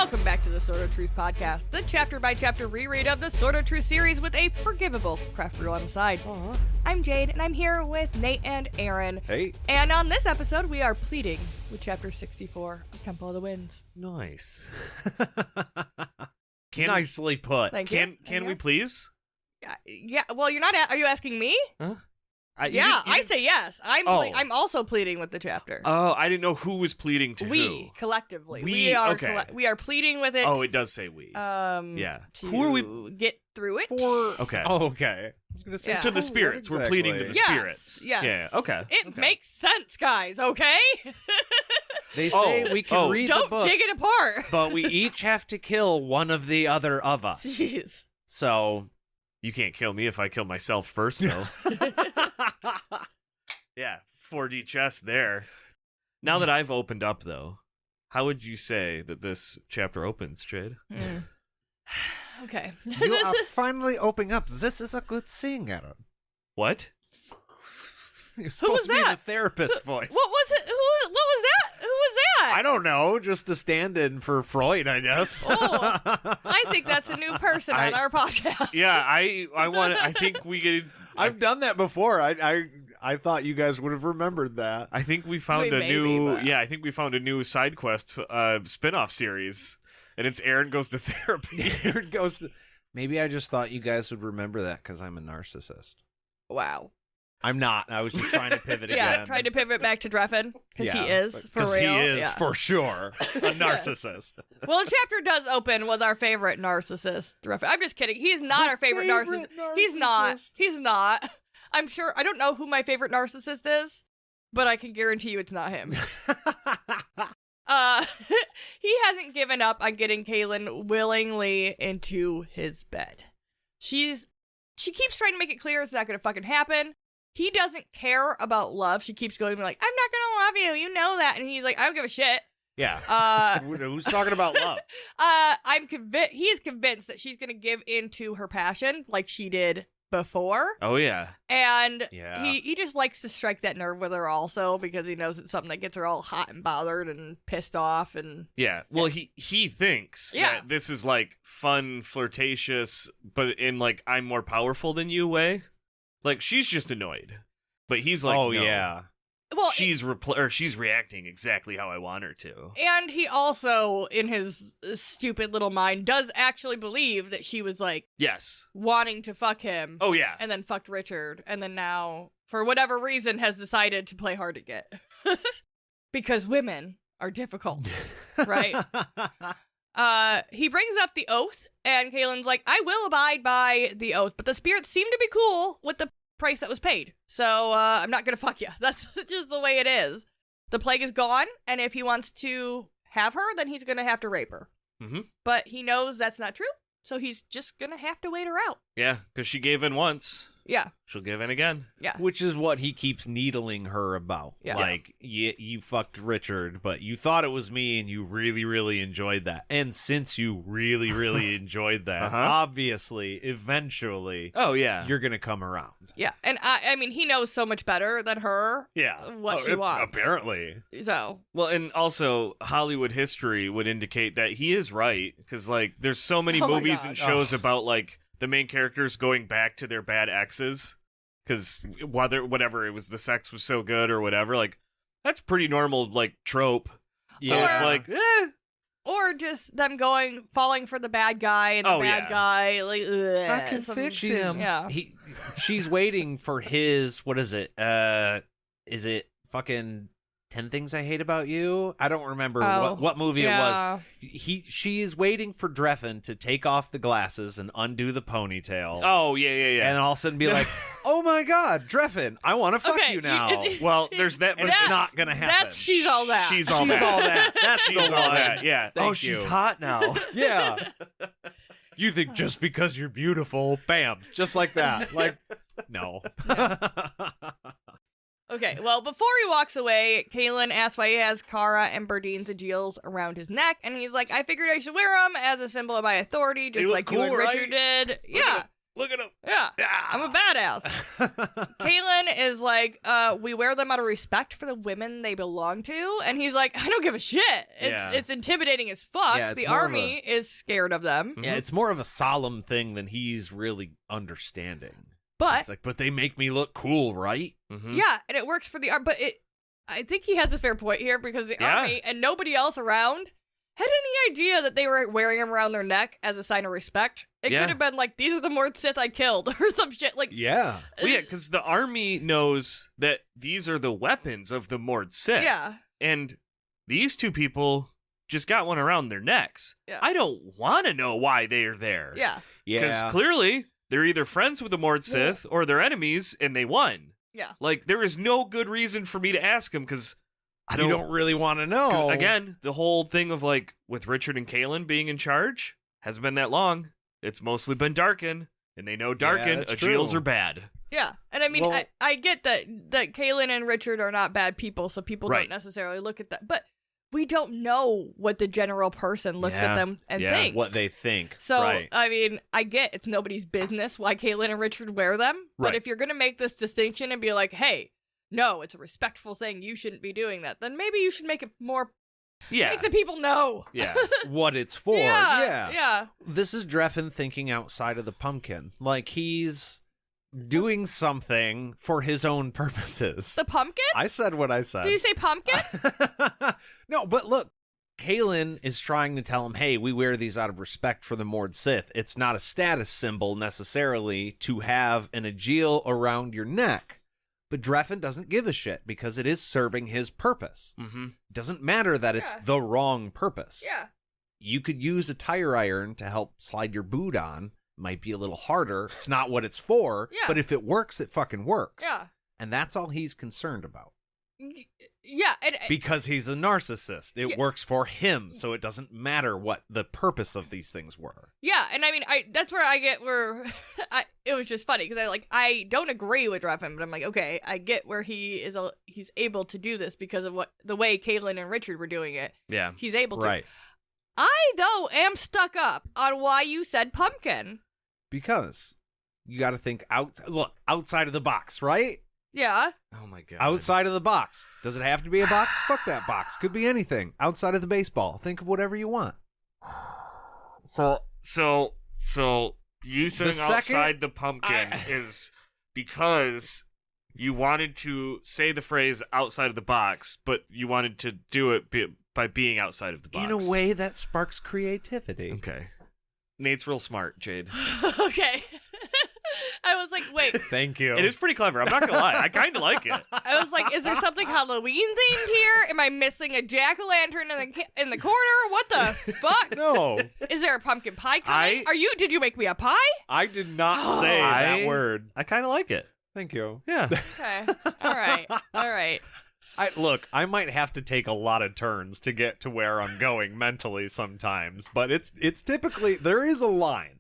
Welcome back to the Sword of Truth podcast, the chapter-by-chapter reread of the Sword of Truth series with a forgivable craft brew on the side. Aww. I'm Jade, and I'm here with Nate and Aaron. Hey. And on this episode, we are pleading with Chapter 64 of Temple of the Winds. Nice. Nicely put. Thank you. Can we please? Yeah, well, you're not, are you asking me? Huh? I say yes. I'm also pleading with the chapter. Oh, I didn't know who was pleading to We, who. collectively. We, are okay. We are pleading with it. Oh, it does say we. Yeah. Who are we? Get through it. Okay. Oh, okay. I was gonna say Yeah. To the spirits. We're pleading to the spirits. Yes. Yeah, okay. It Okay. makes sense, guys, okay? They say we can read the Don't book, dig it apart. but we each have to kill one of the other of us. Jeez. So, You can't kill me if I kill myself first, though. Yeah, 4D chess there. Now that I've opened up, though, how would you say that this chapter opens, Jade? Okay. You are finally opening up. This is a good thing, Aaron. What? You're supposed to be that? the therapist voice. What was it? What was that? Who was that? I don't know. Just a stand-in for Freud, I guess. Oh, I think that's a new person on our podcast. Yeah, I think we get... I've done that before. I thought you guys would have remembered that. I think we found Maybe, but- I think we found a new side quest spin-off series, and it's Aaron Goes to Therapy. It goes to... Maybe I just thought you guys would remember that because I'm a narcissist. Wow. I'm not. I was just trying to pivot Yeah, again. trying to pivot back to Dreffin, because he is, for real. Because he is, Yeah. for sure, a narcissist. Well, the chapter does open with our favorite narcissist, Dreffin. I'm just kidding. He's not our favorite narcissist. He's not. He's not. I'm sure. I don't know who my favorite narcissist is, but I can guarantee you it's not him. He hasn't given up on getting Kahlan willingly into his bed. She keeps trying to make it clear it's not going to fucking happen. He doesn't care about love. She keeps going like, I'm not going to love you. You know that. And he's like, I don't give a shit. Yeah. Who's talking about love? I'm convinced. He is convinced that she's going to give into her passion like she did before. Oh, yeah. And Yeah. he just likes to strike that nerve with her also because he knows it's something that gets her all hot and bothered and pissed off. And Yeah. Well, he thinks that this is, like, fun, flirtatious, but in, like, I'm more powerful than you way. Like, she's just annoyed. But he's like, Oh, no. yeah. Well, she's reacting exactly how I want her to. And he also, in his stupid little mind, does actually believe that she was, like, Yes. wanting to fuck him. Oh, yeah. And then fucked Richard. And then now, for whatever reason, has decided to play hard to get. Because women are difficult, right? He brings up the oath, and Kahlan's like, I will abide by the oath, but the spirits seem to be cool with the price that was paid. So, I'm not gonna fuck you. That's just the way it is. The plague is gone, and if he wants to have her, then he's gonna have to rape her. Mm-hmm. But he knows that's not true, so he's just gonna have to wait her out. Yeah, because she gave in once. Yeah. She'll give in again. Yeah. Which is what he keeps needling her about. Yeah. Like, you fucked Richard, but you thought it was me and you really, really enjoyed that. And since you really, really enjoyed that, obviously, eventually, Oh, yeah. you're going to come around. Yeah. And I mean, he knows so much better than her what she wants. Apparently. So. Well, and also, Hollywood history would indicate that he is right, because, like, there's so many Oh my movies God. and shows about, like, the main characters going back to their bad exes, because whatever, it was the sex was so good or whatever, like, that's pretty normal, like, trope. So Yeah. it's like, Or just them falling for the bad guy and the bad guy. Like, ugh, I can fix him. Yeah. She's waiting for his, what is it? Is it fucking 10 Things I Hate About You? I don't remember what movie it was. She is waiting for Dreffin to take off the glasses and undo the ponytail. oh, yeah. And all of a sudden be like, oh my God, Dreffin, I want to fuck Okay, you now. Well, there's that, but And it's not going to happen. She's all that. she's all She's that. all that. That's She's the all one. that, yeah. Thank oh, she's you. hot now. Yeah. You think just because you're beautiful, bam, just like that. Like, no. Okay, well, before he walks away, Kahlan asks why he has Kara and Berdine's sigils around his neck, and he's like, I figured I should wear them as a symbol of my authority, just look like you and cool, Richard right? did. Yeah. Look at him. Yeah. I'm a badass. Kahlan is like, we wear them out of respect for the women they belong to. And he's like, I don't give a shit. It's intimidating as fuck. Yeah, the army is scared of them. Yeah, it's more of a solemn thing than he's really understanding. But it's like, but they make me look cool, right? Mm-hmm. yeah, and it works for the army. But I think he has a fair point here because the army and nobody else around had any idea that they were wearing them around their neck as a sign of respect. It could have been like, these are the Mord Sith I killed or some shit. Like, yeah. Well, yeah, because the army knows that these are the weapons of the Mord Sith. Yeah. And these two people just got one around their necks. Yeah. I don't want to know why they are there. Yeah. Because clearly they're either friends with the Mord Sith or they're enemies and they won. Yeah. Like, there is no good reason for me to ask him because you don't really want to know. 'cause again, the whole thing of like with Richard and Kahlan being in charge hasn't been that long. It's mostly been Darkin, and they know Darkin, Agiles are bad. Yeah. And I mean, I get that Kahlan and Richard are not bad people, so people don't necessarily look at that. But we don't know what the general person looks at them and thinks. What they think. So, right. I mean, I get it's nobody's business why Kahlan and Richard wear them. But if you're going to make this distinction and be like, hey, no, it's a respectful thing, you shouldn't be doing that, then maybe you should make it more... Yeah. Make the people know. Yeah. What it's for. Yeah. This is Dreffin thinking outside of the pumpkin. Like, he's doing something for his own purposes. The pumpkin? I said what I said. Did you say pumpkin? No, but look, Kahlan is trying to tell him, hey, we wear these out of respect for the Mord Sith. It's not a status symbol necessarily to have an Agile around your neck. But Dreffin doesn't give a shit because it is serving his purpose. Mm-hmm. It doesn't matter that it's the wrong purpose. Yeah. You could use a tire iron to help slide your boot on. Might be a little harder. It's not what it's for. Yeah. But if it works, it fucking works. Yeah. And that's all he's concerned about. Yeah. Because he's a narcissist. It works for him, so it doesn't matter what the purpose of these things were. Yeah, and I mean, that's where I get where it was just funny because I don't agree with Dreffin, but I'm like, okay, I get where he's able to do this because of the way Kahlan and Richard were doing it. Yeah, he's able to. Right. I though am stuck up on why you said pumpkin. Because you got to think outside of the box, right? Yeah. Oh my god. Outside of the box. Does it have to be a box? Fuck that box. Could be anything. Outside of the baseball. Think of whatever you want. So you saying outside the pumpkin is because you wanted to say the phrase outside of the box, but you wanted to do it by being outside of the box. In a way that sparks creativity. Okay. Nate's real smart, Jade. Okay. I was like, wait. Thank you. It is pretty clever. I'm not going to lie. I kind of like it. I was like, is there something Halloween themed here? Am I missing a jack-o'-lantern in the corner? What the fuck? No. Is there a pumpkin pie coming? Did you make me a pie? I did not say that word. I kind of like it. Thank you. Yeah. Okay. All right. I might have to take a lot of turns to get to where I'm going mentally sometimes, but it's typically, there is a line.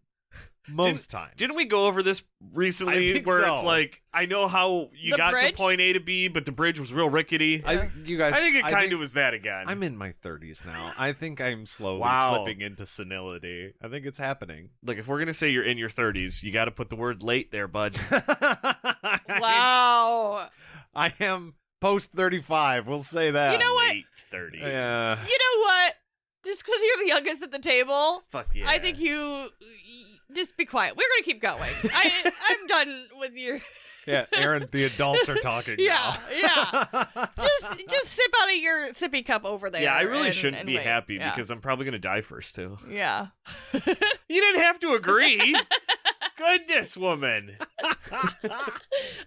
Most times. Didn't we go over this recently where it's like, I know how you got to point A to B, but the bridge was real rickety? I think it kind of was that again. I'm in my 30s now. I think I'm slowly slipping into senility. I think it's happening. Look, if we're going to say you're in your 30s, you got to put the word late there, bud. Wow. I am post 35. We'll say that. You know what? Late 30s. Yeah. You know what? Just because you're the youngest at the table, fuck yeah. I think you just be quiet. We're gonna keep going. I'm done with your. Yeah, Aaron, the adults are talking. Yeah, now. yeah. Just sip out of your sippy cup over there. Yeah, I really shouldn't be wait. happy because I'm probably gonna die first too. Yeah. You didn't have to agree. Goodness, woman.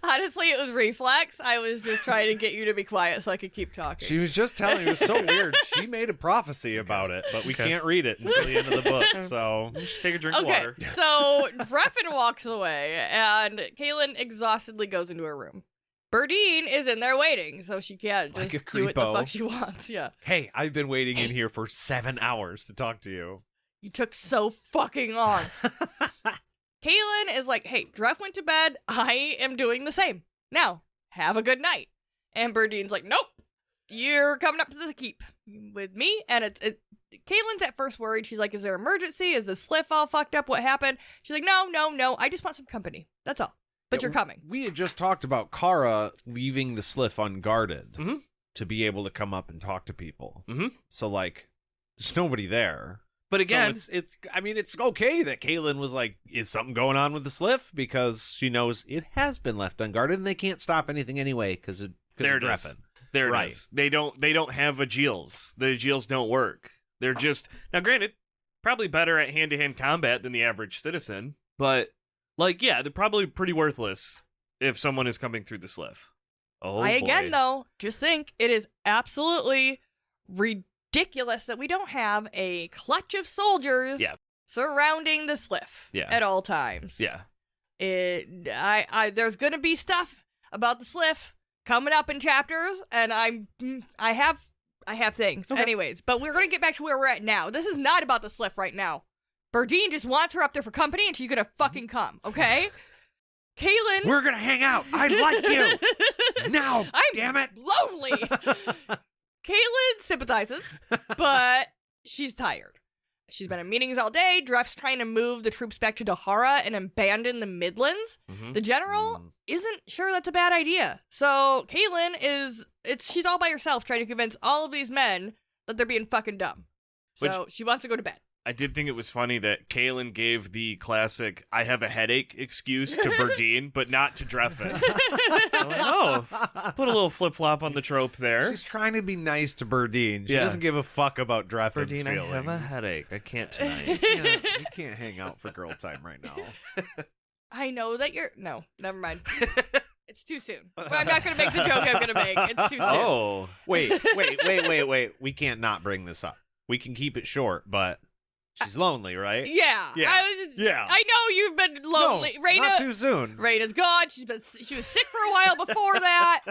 Honestly, it was reflex. I was just trying to get you to be quiet so I could keep talking. She was just telling me, it was so weird. She made a prophecy about it, but we can't read it until the end of the book, so... Just take a drink of water. So Dreffin walks away, and Kahlan exhaustedly goes into her room. Berdine is in there waiting, so she can't just do what the fuck she wants. Yeah. Hey, I've been waiting in here for 7 hours to talk to you. You took so fucking long. Kahlan is like, hey, Dreff went to bed. I am doing the same. Now, have a good night. And Berdine's like, nope. You're coming up to the keep with me. And Kahlan's at first worried. She's like, is there emergency? Is the sliff all fucked up? What happened? She's like, no. I just want some company. That's all. But you're coming. We had just talked about Kara leaving the sliff unguarded to be able to come up and talk to people. So, like, there's nobody there. But again, so it's okay that Kahlan was like, is something going on with the sliff? Because she knows it has been left unguarded and they can't stop anything anyway because there it is. There it is. They don't have Agiles. The Agiles don't work. They're just, now granted, probably better at hand-to-hand combat than the average citizen, but like, yeah, they're probably pretty worthless if someone is coming through the sliff. Oh, again, though, just think it is absolutely ridiculous that we don't have a clutch of soldiers surrounding the sliff at all times. Yeah. There's going to be stuff about the sliff coming up in chapters, and I have things. Okay. Anyways, but we're going to get back to where we're at now. This is not about the sliff right now. Berdine just wants her up there for company, and she's going to fucking come, okay? Kahlan. We're going to hang out. I like you. Now, damn it. Lonely. Kahlan sympathizes, but she's tired. She's been in meetings all day. Dreff's trying to move the troops back to Dahara and abandon the Midlands. The general isn't sure that's a bad idea. So Kahlan she's all by herself trying to convince all of these men that they're being fucking dumb. So she wants to go to bed. I did think it was funny that Kahlan gave the classic "I have a headache" excuse to Berdine, but not to Dreffin. Put a little flip flop on the trope there. She's trying to be nice to Berdine. She doesn't give a fuck about Dreffin's Berdine, feelings. I have a headache. I can't tonight. You can't hang out for girl time right now. I know that no, never mind. It's too soon. Well, I'm not going to make the joke I'm going to make. It's too soon. Oh. Wait. We can't not bring this up. We can keep it short, but she's lonely, right? Yeah. I know you've been lonely. No, Raina, not too soon. Raina's gone. She was sick for a while before that.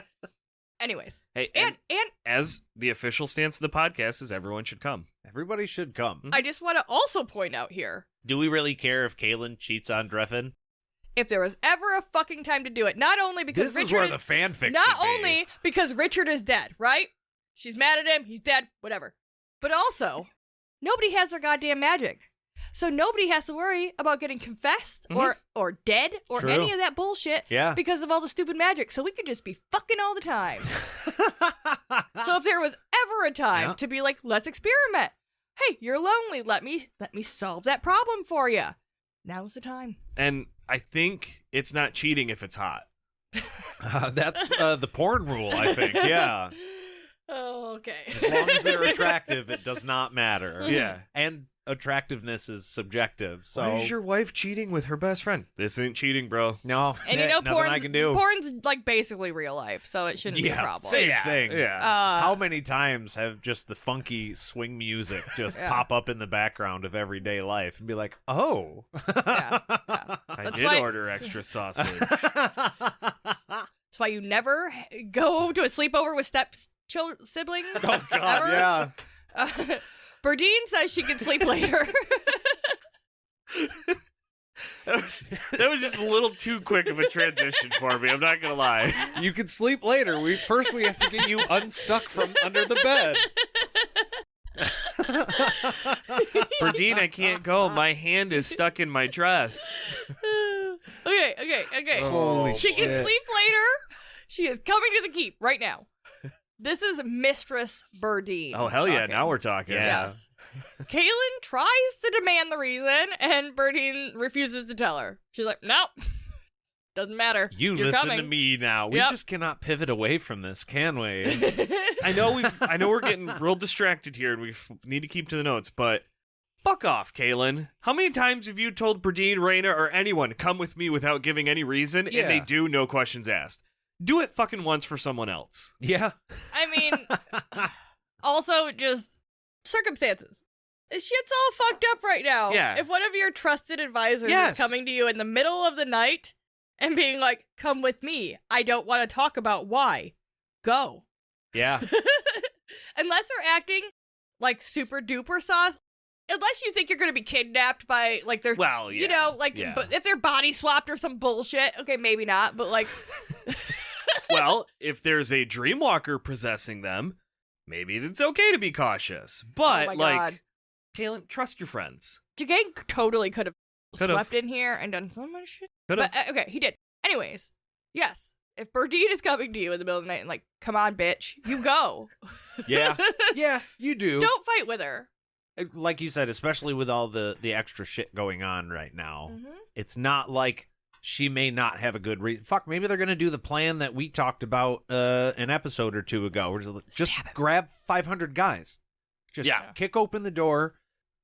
Anyways. Hey, and as the official stance of the podcast is everyone should come. Everybody should come. I just want to also point out here. Do we really care if Kahlan cheats on Dreffin? If there was ever a fucking time to do it, not only because this Richard is where the fanfic not should be. only because Richard is dead, right? She's mad at him, he's dead, whatever. But also, nobody has their goddamn magic. So nobody has to worry about getting confessed or dead or any of that bullshit because of all the stupid magic. So we could just be fucking all the time. So if there was ever a time to be like, let's experiment. Hey, you're lonely. Let me solve that problem for you. Now's the time. And I think it's not cheating if it's hot. That's the porn rule, I think. Yeah. Oh, okay. As long as they're attractive, it does not matter. Yeah. And attractiveness is subjective. So why is your wife cheating with her best friend? This ain't cheating, bro. No. And you know, nothing I can do. porn's like basically real life, so it shouldn't be a problem. Same thing. Yeah. How many times have just the funky swing music just pop up in the background of everyday life and be like, oh. I did order extra sausage. That's why you never go to a sleepover with siblings. Oh, God, ever. Yeah. Berdine says she can sleep later. That was just a little too quick of a transition for me. I'm not gonna lie. You can sleep later. We have to get you unstuck from under the bed. Berdine, I can't go. My hand is stuck in my dress. Okay. Holy she can shit. sleep later. She is coming to the keep right now. This is Mistress Berdine. Oh, hell yeah. Now we're talking. Yeah. Yes. Kahlan tries to demand the reason, and Berdine refuses to tell her. She's like, nope. Doesn't matter. You're listen to me now. We just cannot pivot away from this, can we? I know we're getting real distracted here, and we need to keep to the notes, but fuck off, Kahlan. How many times have you told Berdine, Raina, or anyone, come with me without giving any reason, and they do, no questions asked? Do it fucking once for someone else. Yeah. I mean, also just circumstances. Shit's all fucked up right now. Yeah. If one of your trusted advisors is coming to you in the middle of the night and being like, come with me, I don't want to talk about why. Go. Yeah. Unless they're acting like super duper sauce. Unless you think you're going to be kidnapped by, like, their, you know, like, but if they're body swapped or some bullshit, okay, maybe not, but, like... Well, if there's a dreamwalker possessing them, maybe it's okay to be cautious. But, God. Kahlan, trust your friends. Jagane totally could have Could've. swept in here and done so much shit. Could've. But, okay, he did. Anyways, yes. If Berdine is coming to you in the middle of the night and like, come on, bitch, you go. Yeah. Yeah, you do. Don't fight with her. Like you said, especially with all the extra shit going on right now, Mhm. it's not like she may not have a good reason. Fuck, maybe they're going to do the plan that we talked about an episode or two ago. Where just grab 500 guys. Just kick open the door,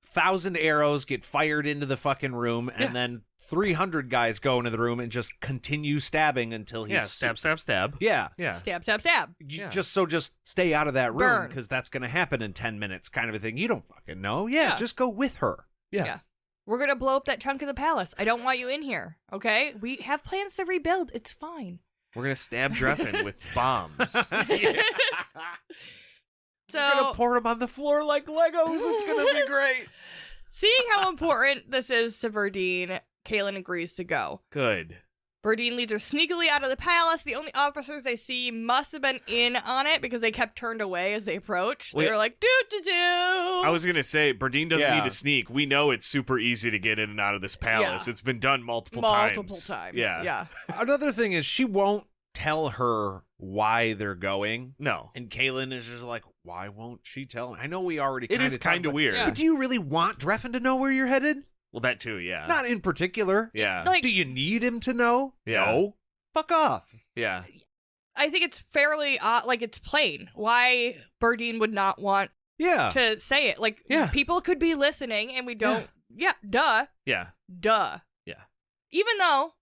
1,000 arrows get fired into the fucking room, and then 300 guys go into the room and just continue stabbing until he's... stab, stab, stab. Yeah. Stab, stab, stab. Just stay out of that room, Burn. because that's going to happen in 10 minutes kind of a thing. You don't fucking know. Yeah, just go with her. Yeah. We're going to blow up that chunk of the palace. I don't want you in here, okay? We have plans to rebuild. It's fine. We're going to stab Dreffin with bombs. So, we're going to pour them on the floor like Legos. It's going to be great. seeing how important this is to Berdine, Kahlan agrees to go. Good. Berdine leads her sneakily out of the palace. The only officers they see must have been in on it because they kept turned away as they approached. They were like, do-do-do. I was going to say, Berdine doesn't need to sneak. We know it's super easy to get in and out of this palace. It's been done multiple times. Yeah. Another thing is she won't tell her why they're going. No. And Kahlan is just like, why won't she tell him? I know we already It is kind of weird. Yeah. But do you really want Dreffin to know where you're headed? Well, that too, yeah. Not in particular. Yeah. Like, do you need him to know? Yeah. No. Fuck off. Yeah. I think it's fairly like it's plain why Berdine would not want to say it. Like people could be listening and we don't. Yeah. Duh. Yeah. Duh. Yeah. Even though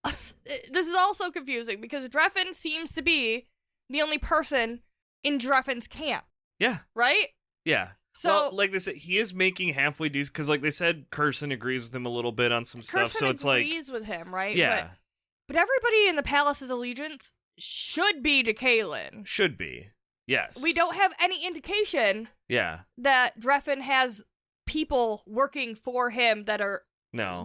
this is also confusing because Dreffin seems to be the only person in Dreffin's camp. Yeah. Right? Yeah. So, well, like they said, he is making halfway decent because, like they said, Curson agrees with him a little bit on some stuff. So it's like agrees with him, right? Yeah. But everybody in the palace's allegiance should be to Kahlan. Should be. Yes. We don't have any indication. Yeah. That Dreffin has people working for him that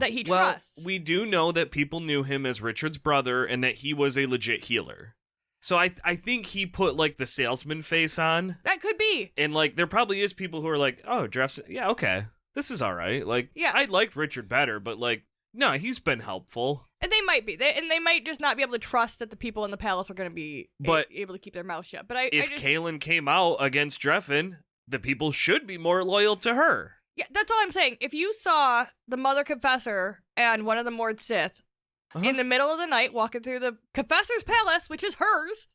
he trusts. We do know that people knew him as Richard's brother and that he was a legit healer. So I think he put, like, the salesman face on. That could be. And, like, there probably is people who are like, oh, Dreffin, yeah, okay. This is all right. Like, I liked Richard better, but, like, no, he's been helpful. And they might be. They might just not be able to trust that the people in the palace are going to be able to keep their mouth shut. But if Kahlan came out against Dreffin, the people should be more loyal to her. Yeah, that's all I'm saying. If you saw the Mother Confessor and one of the Mord Sith in the middle of the night walking through the Confessor's palace, which is hers,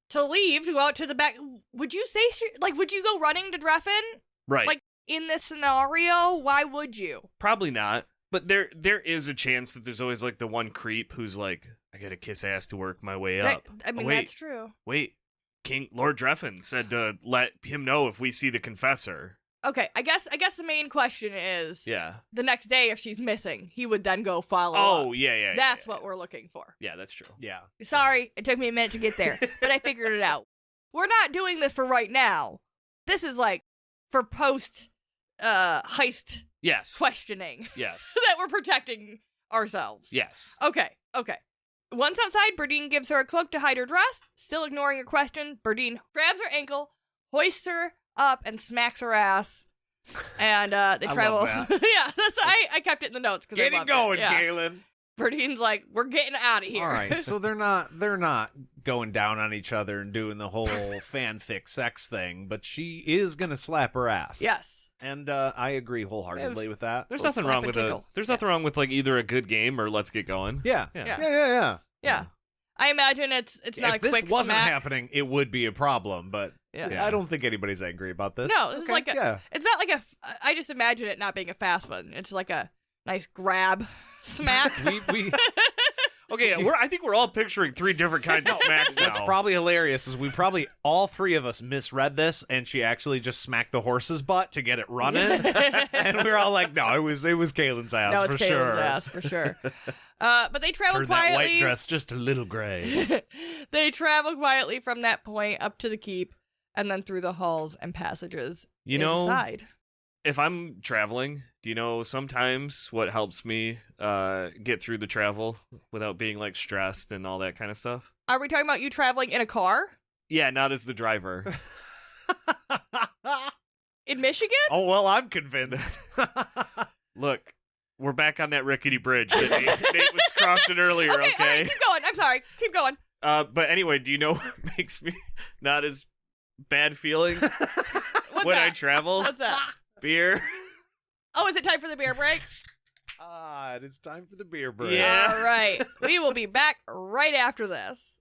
to leave, to go out to the back, would you say, would you go running to Dreffin? Right. Like, in this scenario, why would you? Probably not. But there is a chance that there's always, like, the one creep who's like, I gotta kiss ass to work my way up. That's true. Wait, Lord Dreffin said to let him know if we see the Confessor. Okay, I guess the main question is, the next day if she's missing, he would then go follow up. Oh, yeah. That's what we're looking for. Yeah, that's true. Yeah. Sorry, it took me a minute to get there, but I figured it out. We're not doing this for right now. This is like for post heist questioning. Yes. So that we're protecting ourselves. Yes. Okay. Once outside, Berdine gives her a cloak to hide her dress. Still ignoring her question, Berdine grabs her ankle, hoists her up, and smacks her ass. And they travel. Love that. Yeah, I kept it in the notes because get it going, Kahlan. Berdine's like, we're getting out of here. All right, so they're not going down on each other and doing the whole fanfic sex thing, but she is gonna slap her ass. Yes. And I agree wholeheartedly with that. There's nothing wrong with nothing wrong with like either a good game or let's get going. Yeah. I imagine it's not a quick smack. If this wasn't happening, it would be a problem, but I don't think anybody's angry about this. No, it's like it's not like I just imagine it not being a fast one. It's like a nice grab smack. we Okay, I think we're all picturing three different kinds of smacks now. What's probably hilarious is we probably all three of us misread this, and she actually just smacked the horse's butt to get it running, and we were all like, "No, it was Kahlan's ass no, it's for Kahlan's sure." ass for sure. But they travel Turn quietly. That white dress just a little gray. They travel quietly from that point up to the keep, and then through the halls and passages inside. If I'm traveling, do you know sometimes what helps me get through the travel without being like stressed and all that kind of stuff? Are we talking about you traveling in a car? Yeah, not as the driver. In Michigan? Oh, well, I'm convinced. Look, we're back on that rickety bridge that Nate was crossing earlier, okay? All right, keep going. I'm sorry. Keep going. But anyway, do you know what makes me not as bad feeling when I travel? What's that? Beer. Oh, is it time for the beer break? It is time for the beer break. Yeah. All right. We will be back right after this.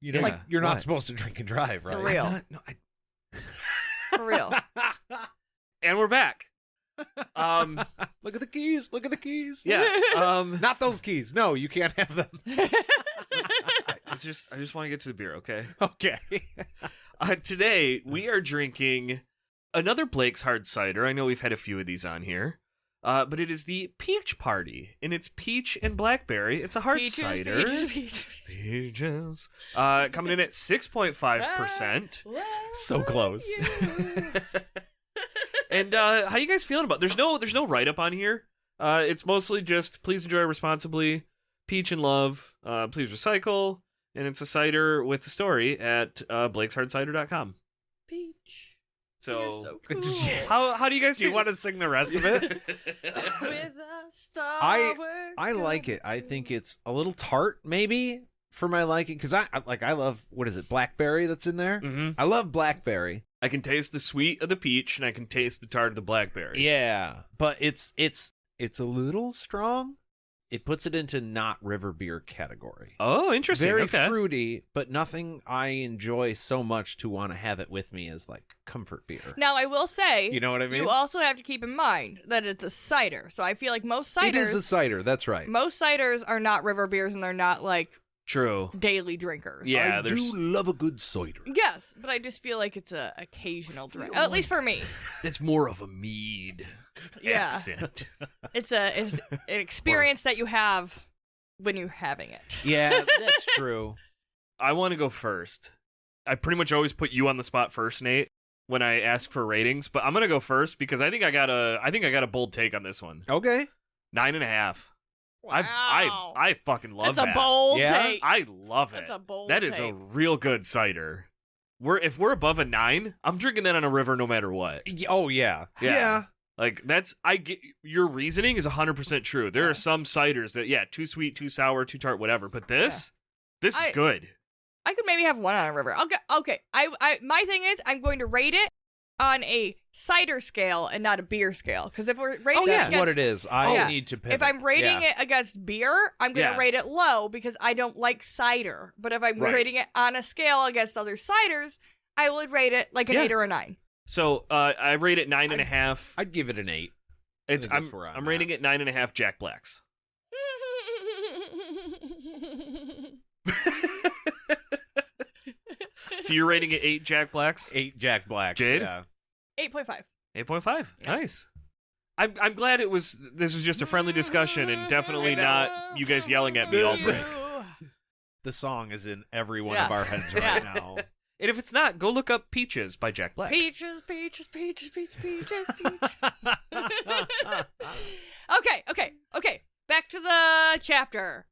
You know, Yeah. you're not What? supposed to drink and drive, right? For real. For real. And we're back. Look at the keys. Look at the keys. Yeah. Not those keys. No, you can't have them. I just want to get to the beer, okay? Okay. Today we are drinking another Blake's Hard Cider. I know we've had a few of these on here. But it is the Peach Party, and it's peach and blackberry. It's a hard cider. Peaches. Coming in at 6.5%. So close. And how you guys feeling about? There's no write up on here. It's mostly just please enjoy responsibly, peach and love. Please recycle, and it's a cider with a story at blakeshardcider.com. Peach. So, You're so cool. how do you guys Do you think? want to sing the rest of it? With a star I like it. I think it's a little tart, maybe, for my liking, because I love, what is it, blackberry that's in there? Mhm. I love blackberry. I can taste the sweet of the peach, and I can taste the tart of the blackberry. Yeah, but it's a little strong. It puts it into not river beer category. Oh, interesting. Very okay. fruity, but nothing I enjoy so much to want to have it with me as like comfort beer. Now, I will say, You know what I mean? you also have to keep in mind that it's a cider. So I feel like most ciders, It is a cider. That's right. most ciders are not river beers, and they're not like True. daily drinkers. Yeah, I do there's. love a good cider. Yes, but I just feel like it's a occasional drink. At least for me. It's more of a mead Yeah. accent. It's an experience that you have when you're having it. Yeah, that's true. I want to go first. I pretty much always put you on the spot first, Nate, when I ask for ratings. But I'm gonna go first because I think I got a bold take on this one. Okay. 9.5. Wow. I fucking love That's that. a bold Yeah? take. I love it. That's a bold That is a take. real good cider. If we're above a 9, I'm drinking that on a river no matter what. Oh yeah. Yeah. Like I get your reasoning is 100% true. There are some ciders that too sweet, too sour, too tart, whatever. But this is good. I could maybe have one on a river. Okay. I my thing is I'm going to rate it on a cider scale and not a beer scale. Because if we're rating it That's against, what it is. I Yeah. need to pivot. if I'm rating Yeah. it against beer, I'm going to Yeah. rate it low because I don't like cider. But if I'm Right. rating it on a scale against other ciders, I would rate it like an 8 or a 9. So I rate it 9.5. I'd give it an 8. It's think that's where I'm I'm rating it 9.5 Jack Blacks. So you're rating it 8 Jack Blacks? 8 Jack Blacks. Jade? Yeah. 8.5. 8.5. Nice. I'm glad this was just a friendly discussion and definitely not you guys yelling at me all day. The song is in every one Yeah. of our heads right Yeah. now. And if it's not, go look up Peaches by Jack Black. Peaches, peaches, peaches, peaches, peaches, peaches. Okay. Back to the chapter.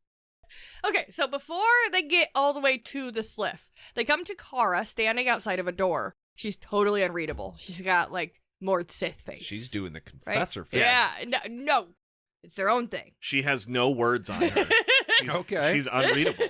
Okay, so before they get all the way to the sliff, they come to Kara standing outside of a door. She's totally unreadable. She's got like Mord Sith face. She's doing the right? confessor face. Yeah, no, it's their own thing. She has no words on her. Okay. She's unreadable.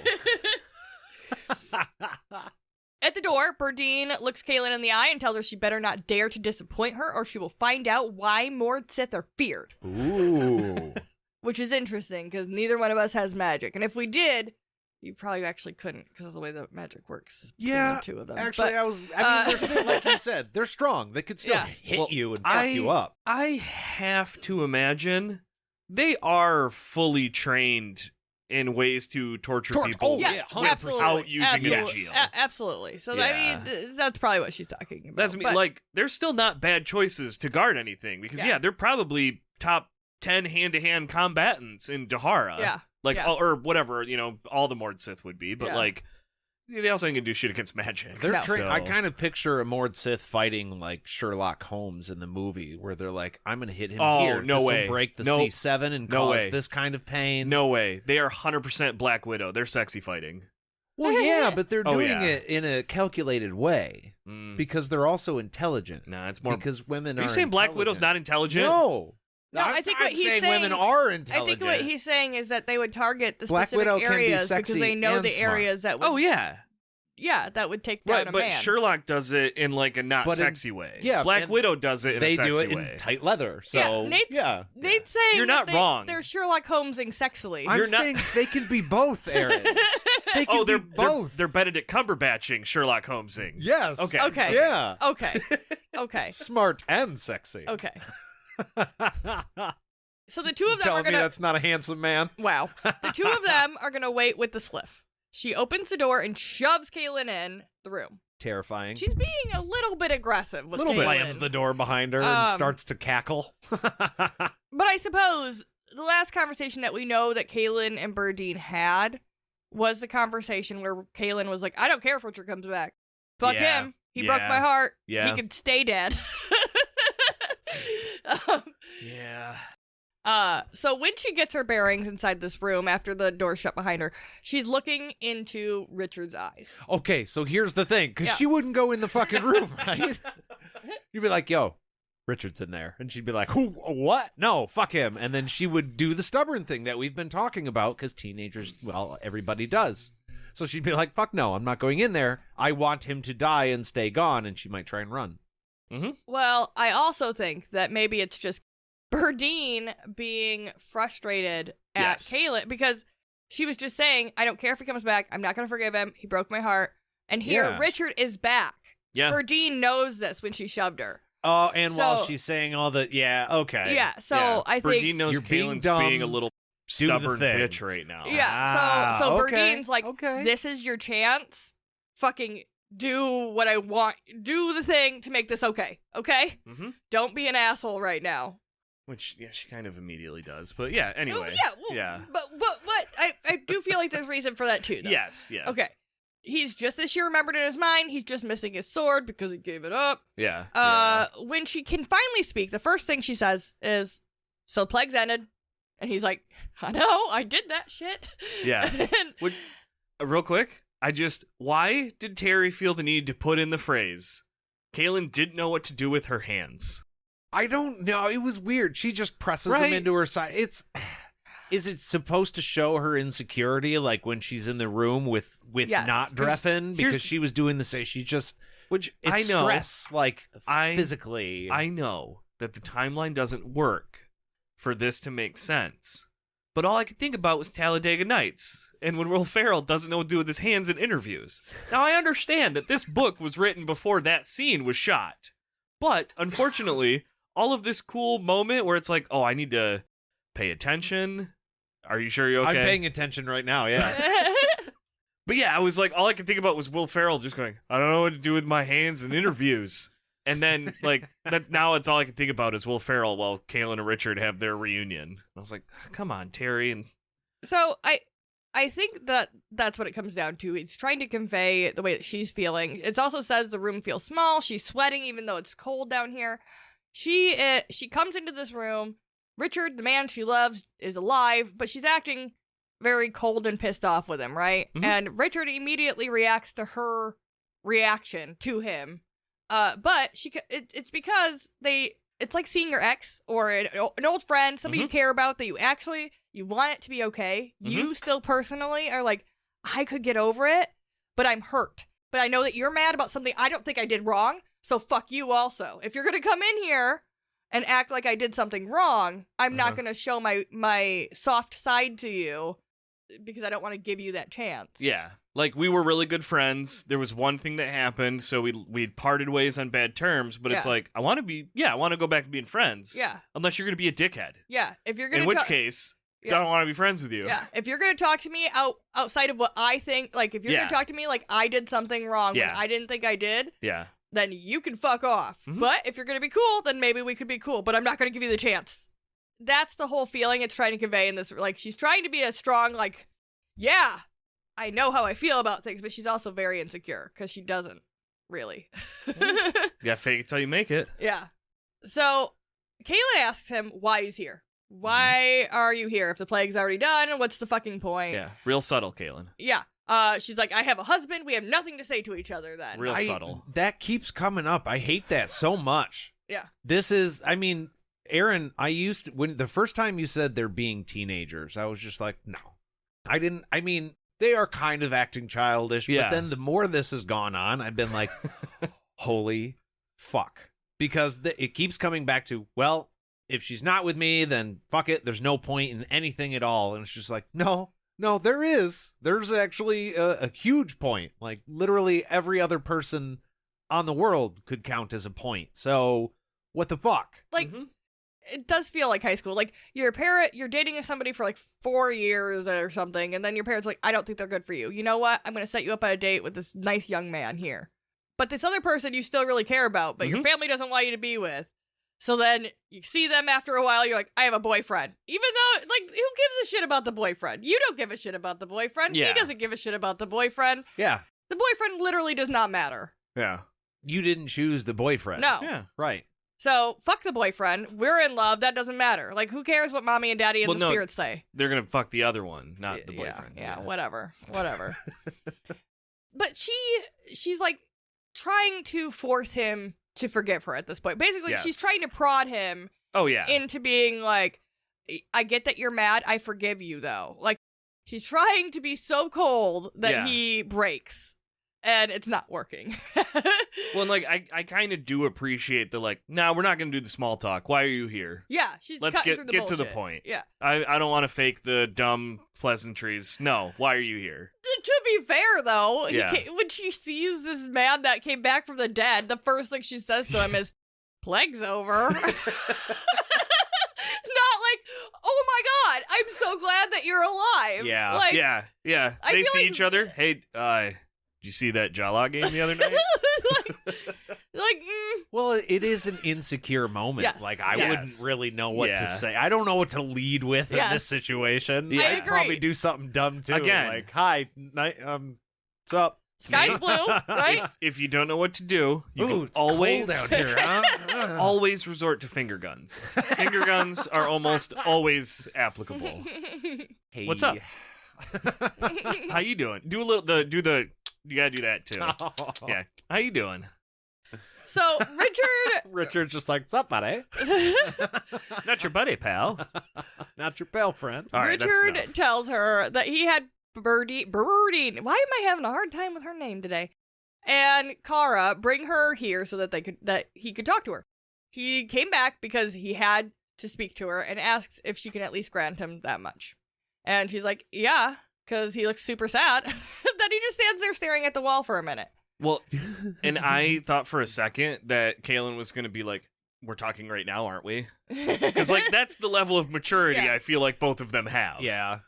At the door, Berdine looks Kahlan in the eye and tells her she better not dare to disappoint her or she will find out why Mord Sith are feared. Ooh. Which is interesting because neither one of us has magic. And if we did, you probably actually couldn't because of the way that magic works. between Yeah, the two of them. Actually, But, they're still, like you said, they're strong. They could still Yeah. hit Well, you and fuck you up. I have to imagine they are fully trained in ways to torture people Oh, yes, yeah, 100%. absolutely. without using absolutely. a shield. Absolutely. So, Yeah. I mean, that's probably what she's talking about. That's But- like they're still not bad choices to guard anything because Yeah. they're probably top 10 hand-to-hand combatants in Dahara. Yeah. Like yeah. or whatever, all the Mord Sith would be, but Yeah. like they also can do shit against magic. They're No. I kind of picture a Mord Sith fighting like Sherlock Holmes in the movie, where they're like, "I'm going to hit him Oh, here. no This'll way. break the No- C7 and no cause way. this kind of pain." No way. They are 100% Black Widow. They're sexy fighting. Well, yeah, but they're doing yeah. it in a calculated way because they're also intelligent. No, it's more because women are you saying Black Widow's not intelligent? No. No, I think what I'm he's saying saying women are intelligent. I think what he's saying is that they would target the Black specific Widow can be areas because sexy they know and the smart. areas that would, yeah, that would take down right. a But man. Sherlock does it in like a not But sexy way. yeah, Black and Widow does it in they a sexy do it way. in tight leather. So Nate's saying You're not that wrong. They're Sherlock Holmesing sexily. I'm You're not- saying they can be both, Aaron. They can they're be both. They're Benedict Cumberbatching Sherlock Holmesing. Yes. Okay. Okay. Yeah. Okay. Smart and sexy. Okay. So the two of them Telling are gonna. me that's not a handsome man. Wow. The two of them are gonna wait with the sliff. She opens the door and shoves Kahlan in the room. Terrifying. She's being a little bit aggressive with Kahlan. Slams the door behind her and starts to cackle. But I suppose the last conversation that we know that Kahlan and Berdine had was the conversation where Kahlan was like, I don't care if Richard comes back. Fuck him. He broke my heart. Yeah. He can stay dead. Yeah. So when she gets her bearings inside this room after the door shut behind her, she's looking into Richard's eyes. Okay, so here's the thing, because Yeah. she wouldn't go in the fucking room, right? You'd be like, yo, Richard's in there. And she'd be like, who, what? No, fuck him. And then she would do the stubborn thing that we've been talking about, because teenagers, well, everybody does. So she'd be like, fuck no, I'm not going in there. I want him to die and stay gone, and she might try and run. Mm-hmm. Well, I also think that maybe it's just Berdine being frustrated at Kahlan because she was just saying, I don't care if he comes back. I'm not going to forgive him. He broke my heart. And here, Richard is back. Yeah. Berdine knows this when she shoved her. Oh, and while So- she's saying all the, okay. Yeah, so I think... Berdine knows You're being Kahlan's dumb. being a little Do the stubborn thing. bitch right now. Yeah, so okay, Berdine's like, okay. this is your chance. Fucking do what I want. Do the thing to make this okay. Okay? Mm-hmm. Don't be an asshole right now. Which, yeah, she kind of immediately does. But yeah, anyway. Yeah. But I do feel like there's reason for that too, though. Yes. Okay. He's just as she remembered in his mind. He's just missing his sword because he gave it up. Yeah. When she can finally speak, the first thing she says is, so the plague's ended. And he's like, I know, I did that shit. Yeah. And- Which, real quick, why did Terry feel the need to put in the phrase, Kahlan didn't know what to do with her hands? I don't know. It was weird. She just presses him into her side. Is it supposed to show her insecurity, like when she's in the room with Yes. not Dreffen? Because she was doing the same. She just, Which it's I know. stress, like physically. I know that the timeline doesn't work for this to make sense. But all I could think about was Talladega Nights, and when Will Ferrell doesn't know what to do with his hands in interviews. Now, I understand that this book was written before that scene was shot. But, unfortunately, all of this cool moment where it's like, oh, I need to pay attention. Are you sure you're okay? I'm paying attention right now, yeah. But yeah, I was like, all I could think about was Will Ferrell just going, I don't know what to do with my hands in interviews. And then, like, now it's all I can think about is Will Ferrell while Kahlan and Richard have their reunion. I was like, come on, Terry. And So I think that that's what it comes down to. He's trying to convey the way that she's feeling. It also says the room feels small. She's sweating even though it's cold down here. She comes into this room. Richard, the man she loves, is alive, but she's acting very cold and pissed off with him, right? Mm-hmm. And Richard immediately reacts to her reaction to him. But it's because it's like seeing your ex or an old friend, somebody you care about that you want it to be okay. You still personally are like, I could get over it, but I'm hurt. But I know that you're mad about something I don't think I did wrong, so fuck you also. If you're going to come in here and act like I did something wrong, I'm not going to show my soft side to you because I don't want to give you that chance. yeah, like we were really good friends. There was one thing that happened, so we parted ways on bad terms, but it's like, I want to go back to being friends. Yeah. Unless you're going to be a dickhead. Yeah. If you're going In to which case, I don't want to be friends with you. Yeah, if you're going to talk to me outside of what I think, like if you're going to talk to me like I did something wrong when I didn't think I did, then you can fuck off. But if you're going to be cool, then maybe we could be cool, but I'm not going to give you the chance. That's the whole feeling it's trying to convey in this. Like, she's trying to be a strong, like, yeah, I know how I feel about things, but she's also very insecure because she doesn't really. You gotta fake it till you make it. Yeah. So Kahlan asks him why he's here. Why are you here if the plague's already done? What's the fucking point? Yeah, real subtle, Kahlan. Yeah. She's like, I have a husband. We have nothing to say to each other then. Real subtle. That keeps coming up. I hate that so much. Yeah. This is, I mean, Aaron, when the first time you said they're being teenagers, I was just like, no. I mean, they are kind of acting childish, but then the more this has gone on, I've been like, holy fuck. Because it keeps coming back to, well, if she's not with me, then fuck it. There's no point in anything at all. And it's just like, no, there is. There's actually a huge point. Like, literally every other person on the world could count as a point. So, what the fuck? Like, it does feel like high school. Like, you're dating somebody for like 4 years or something, and then your parents are like, I don't think they're good for you. You know what? I'm going to set you up on a date with this nice young man here. But this other person you still really care about, but your family doesn't want you to be with. So then you see them after a while, you're like, I have a boyfriend. Even though, like, who gives a shit about the boyfriend? You don't give a shit about the boyfriend. Yeah. He doesn't give a shit about the boyfriend. Yeah. The boyfriend literally does not matter. Yeah. You didn't choose the boyfriend. No. Yeah. Right. So, fuck the boyfriend. We're in love. That doesn't matter. Like, who cares what mommy and daddy and the spirits say? They're going to fuck the other one, not the boyfriend. Yeah, whatever. But she's like trying to force him to forgive her at this point. Basically, she's trying to prod him into being like, I get that you're mad. I forgive you, though. Like, she's trying to be so cold that he breaks. And it's not working. Well, and like, I kind of do appreciate the, like, nah, we're not going to do the small talk. Why are you here? Yeah, she's Let's cutting get through the to the bullshit. point. Yeah. I don't want to fake the dumb pleasantries. No, why are you here? To be fair, though, Yeah. when she sees this man that came back from the dead, the first thing she says to him is, plague's over. Not like, oh my god, I'm so glad that you're alive. Yeah. Like, Yeah. I They feel see like- each other. Hey, did you see that Jala game the other night? Well, it is an insecure moment. Yes. Like, I Yes. wouldn't really know what Yeah. to say. I don't know what to lead with in Yes. this situation. Yeah. I I'd agree. probably do something dumb, too. Again. Like, hi, what's up? Sky's blue, right? If you don't know what to do, you Ooh, can it's always cold out here, huh? always resort to finger guns. Finger guns are almost always applicable. Hey. What's up? How you doing? Do you gotta do that too. Yeah. How you doing? So, Richard's just like, what's up, buddy? Not your buddy, pal. Not your pal friend. All right, that's Richard enough. tells her that he had Berdine. Why am I having a hard time with her name today? And Kara bring her here so that he could talk to her. He came back because he had to speak to her and asks if she can at least grant him that much. And she's like, yeah, because he looks super sad. Then he just stands there staring at the wall for a minute. Well, and I thought for a second that Kahlan was going to be like, we're talking right now, aren't we? Because, like, that's the level of maturity Yeah. I feel like both of them have. Yeah.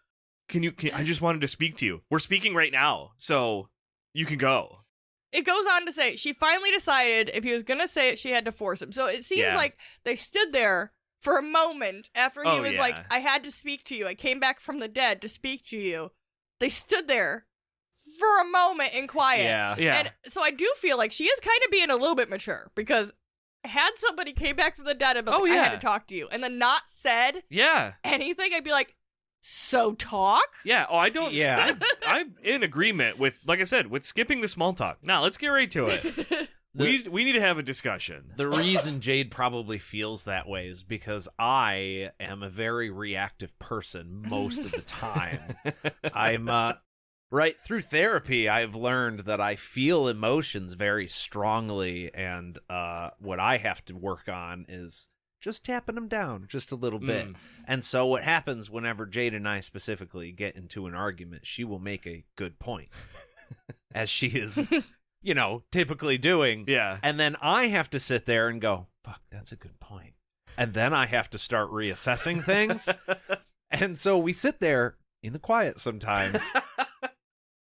I just wanted to speak to you. We're speaking right now, so you can go. It goes on to say she finally decided if he was going to say it, she had to force him. So it seems like they stood there for a moment after he was like, I had to speak to you. I came back from the dead to speak to you. They stood there for a moment in quiet. Yeah. And so I do feel like she is kind of being a little bit mature because had somebody came back from the dead and been like, I had to talk to you and then not said anything, I'd be like, so talk? Yeah. Oh, I don't. Yeah. I'm in agreement with, like I said, with skipping the small talk. Now, let's get right to it. We need to have a discussion. The reason Jade probably feels that way is because I am a very reactive person most of the time. I'm right through therapy. I've learned that I feel emotions very strongly, and what I have to work on is just tapping them down just a little bit. And so what happens whenever Jade and I specifically get into an argument, she will make a good point, as she is, typically doing. Yeah. And then I have to sit there and go, fuck, that's a good point. And then I have to start reassessing things. And so we sit there in the quiet sometimes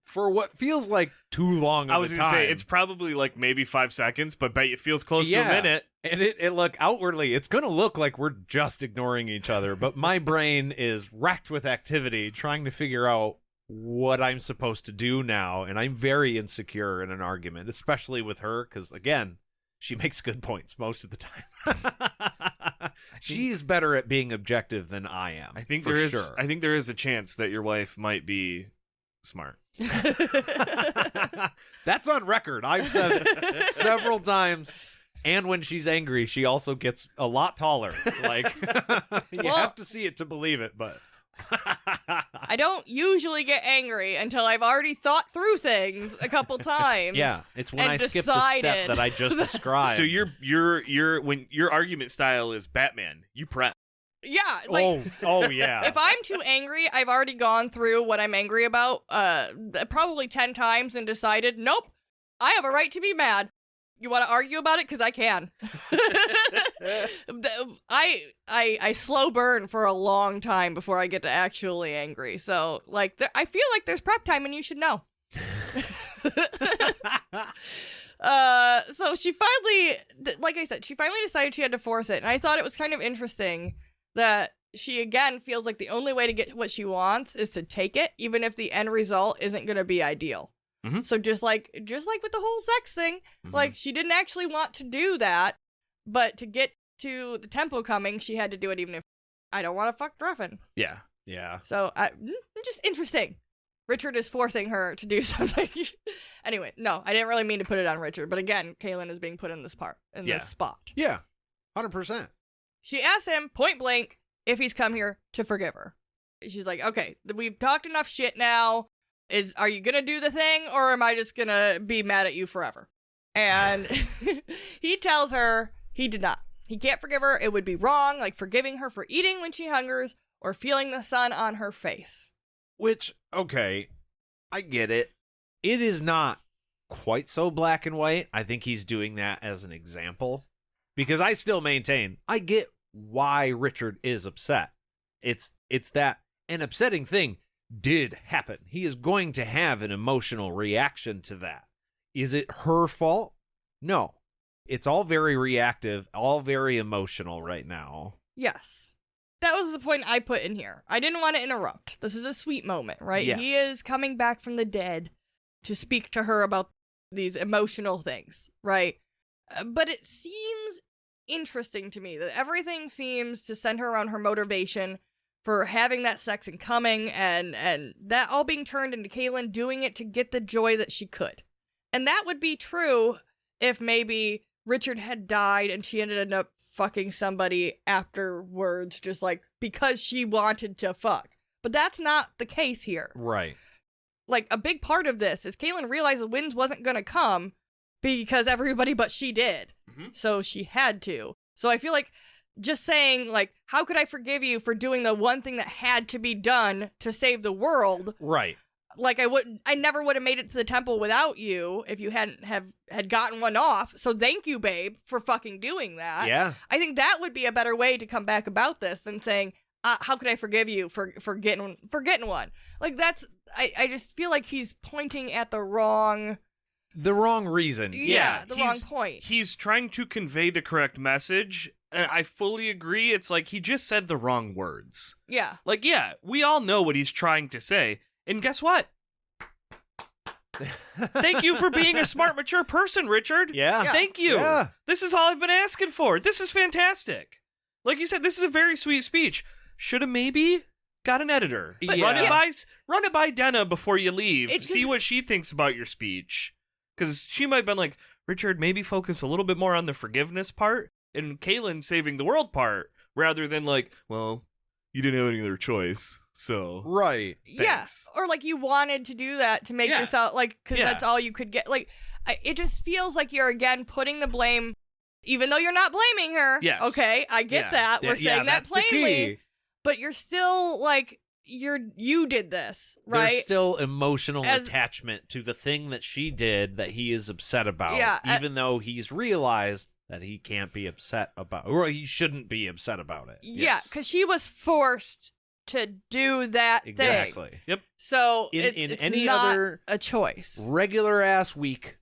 for what feels like too long of a time. I was going to say, it's probably like maybe 5 seconds, but bet it feels close to a minute. And it look outwardly, it's going to look like we're just ignoring each other. But my brain is racked with activity trying to figure out what I'm supposed to do now. And I'm very insecure in an argument, especially with her, because, again, she makes good points most of the time. She's better at being objective than I am. I think for there is. sure. I think there is a chance that your wife might be smart. That's on record. I've said it several times. And when she's angry, she also gets a lot taller. Like, you have to see it to believe it, but... I don't usually get angry until I've already thought through things a couple times. Yeah, it's when I skip the step that I just described. So when your argument style is Batman, you prep. Yeah, like yeah. if I'm too angry, I've already gone through what I'm angry about probably 10 times and decided, nope, I have a right to be mad. You want to argue about it? Because I can. I slow burn for a long time before I get to actually angry. So, like, I feel like there's prep time, and you should know. So she finally, like I said, she finally decided she had to force it. And I thought it was kind of interesting that she, again, feels like the only way to get what she wants is to take it, even if the end result isn't going to be ideal. Mm-hmm. So just like with the whole sex thing, like she didn't actually want to do that, but to get to the temple coming, she had to do it even if I don't want to fuck Druffin. Yeah. Yeah. So just interesting. Richard is forcing her to do something. Anyway, no, I didn't really mean to put it on Richard, but again, Kahlan is being put in this spot. Yeah. 100%. She asks him point blank if he's come here to forgive her. She's like, okay, we've talked enough shit now. Are you gonna do the thing, or am I just gonna be mad at you forever? And he tells her he did not. He can't forgive her. It would be wrong, like forgiving her for eating when she hungers or feeling the sun on her face. Which, okay, I get it. It is not quite so black and white. I think he's doing that as an example. Because I still maintain, I get why Richard is upset. It's that an upsetting thing did happen. He is going to have an emotional reaction to that. Is it her fault? No. It's all very reactive, all very emotional right now. Yes. That was the point I put in here. I didn't want to interrupt. This is a sweet moment, right? Yes. He is coming back from the dead to speak to her about these emotional things, right? But it seems interesting to me that everything seems to center around her motivation for having that sex and coming, and that all being turned into Kahlan doing it to get the joy that she could. And that would be true if maybe Richard had died and she ended up fucking somebody afterwards, just like because she wanted to fuck. But that's not the case here. Right. Like, a big part of this is Kahlan realized the winds wasn't gonna come because everybody but she did. Mm-hmm. So she had to. So I feel like just saying, like, how could I forgive you for doing the one thing that had to be done to save the world? Right. Like, I never would have made it to the temple without you if you had gotten one off. So thank you, babe, for fucking doing that. Yeah. I think that would be a better way to come back about this than saying, how could I forgive you for getting one? Like, I just feel like he's pointing at the wrong reason. Yeah, the wrong point. He's trying to convey the correct message. I fully agree. It's like he just said the wrong words. Yeah. Like, yeah, we all know what he's trying to say. And guess what? Thank you for being a smart, mature person, Richard. Yeah. Thank you. Yeah. This is all I've been asking for. This is fantastic. Like you said, this is a very sweet speech. Should have maybe got an editor. But, run it by Denna before you leave. See what she thinks about your speech. Because she might have been like, Richard, maybe focus a little bit more on the forgiveness part and Kahlan saving the world part, rather than like, well, you didn't have any other choice, so right. Thanks. Yeah, or like you wanted to do that to make yourself, like, because that's all you could get. Like, it just feels like you're again putting the blame, even though you're not blaming her. Yes. Okay, I get that. We're saying that plainly, but you're still like you did this, right? There's still emotional attachment to the thing that she did that he is upset about, even though he's realized that he can't be upset about, or he shouldn't be upset about it. Yeah, because she was forced to do that thing. Exactly. Yep. So in it's any not other a choice. Regular ass week,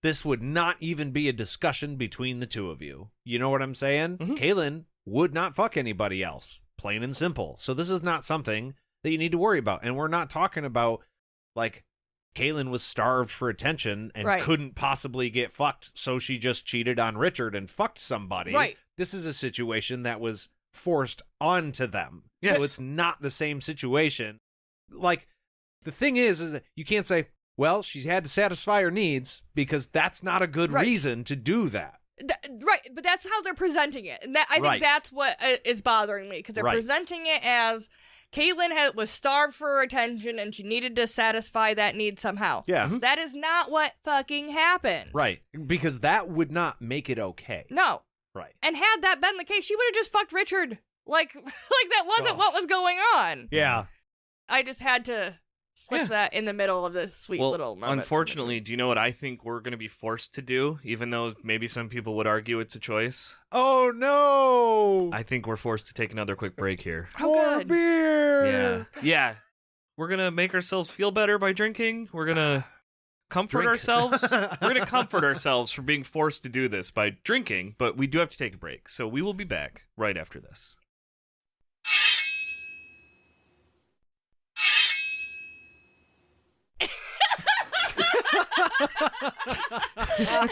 this would not even be a discussion between the two of you. You know what I'm saying? Mm-hmm. Kahlan would not fuck anybody else, plain and simple. So this is not something that you need to worry about. And we're not talking about, like, Kahlan was starved for attention and couldn't possibly get fucked, so she just cheated on Richard and fucked somebody. Right. This is a situation that was forced onto them. Yes. So it's not the same situation. Like, The thing is that you can't say, well, she's had to satisfy her needs, because that's not a good reason to do that. Right, but that's how they're presenting it. And I think that's what is bothering me, because they're presenting it as Kahlan was starved for attention and she needed to satisfy that need somehow. Yeah. That is not what fucking happened. Right, because that would not make it okay. No. Right. And had that been the case, she would have just fucked Richard. Like that wasn't what was going on. Yeah. I just had to slip that in the middle of this sweet little moment. Unfortunately, do you know what I think we're going to be forced to do, even though maybe some people would argue it's a choice? Oh, no. I think we're forced to take another quick break here. More good. Beer. Yeah. Yeah. We're going to make ourselves feel better by drinking. We're going to comfort ourselves. We're going to comfort ourselves for being forced to do this by drinking, but we do have to take a break. So we will be back right after this. And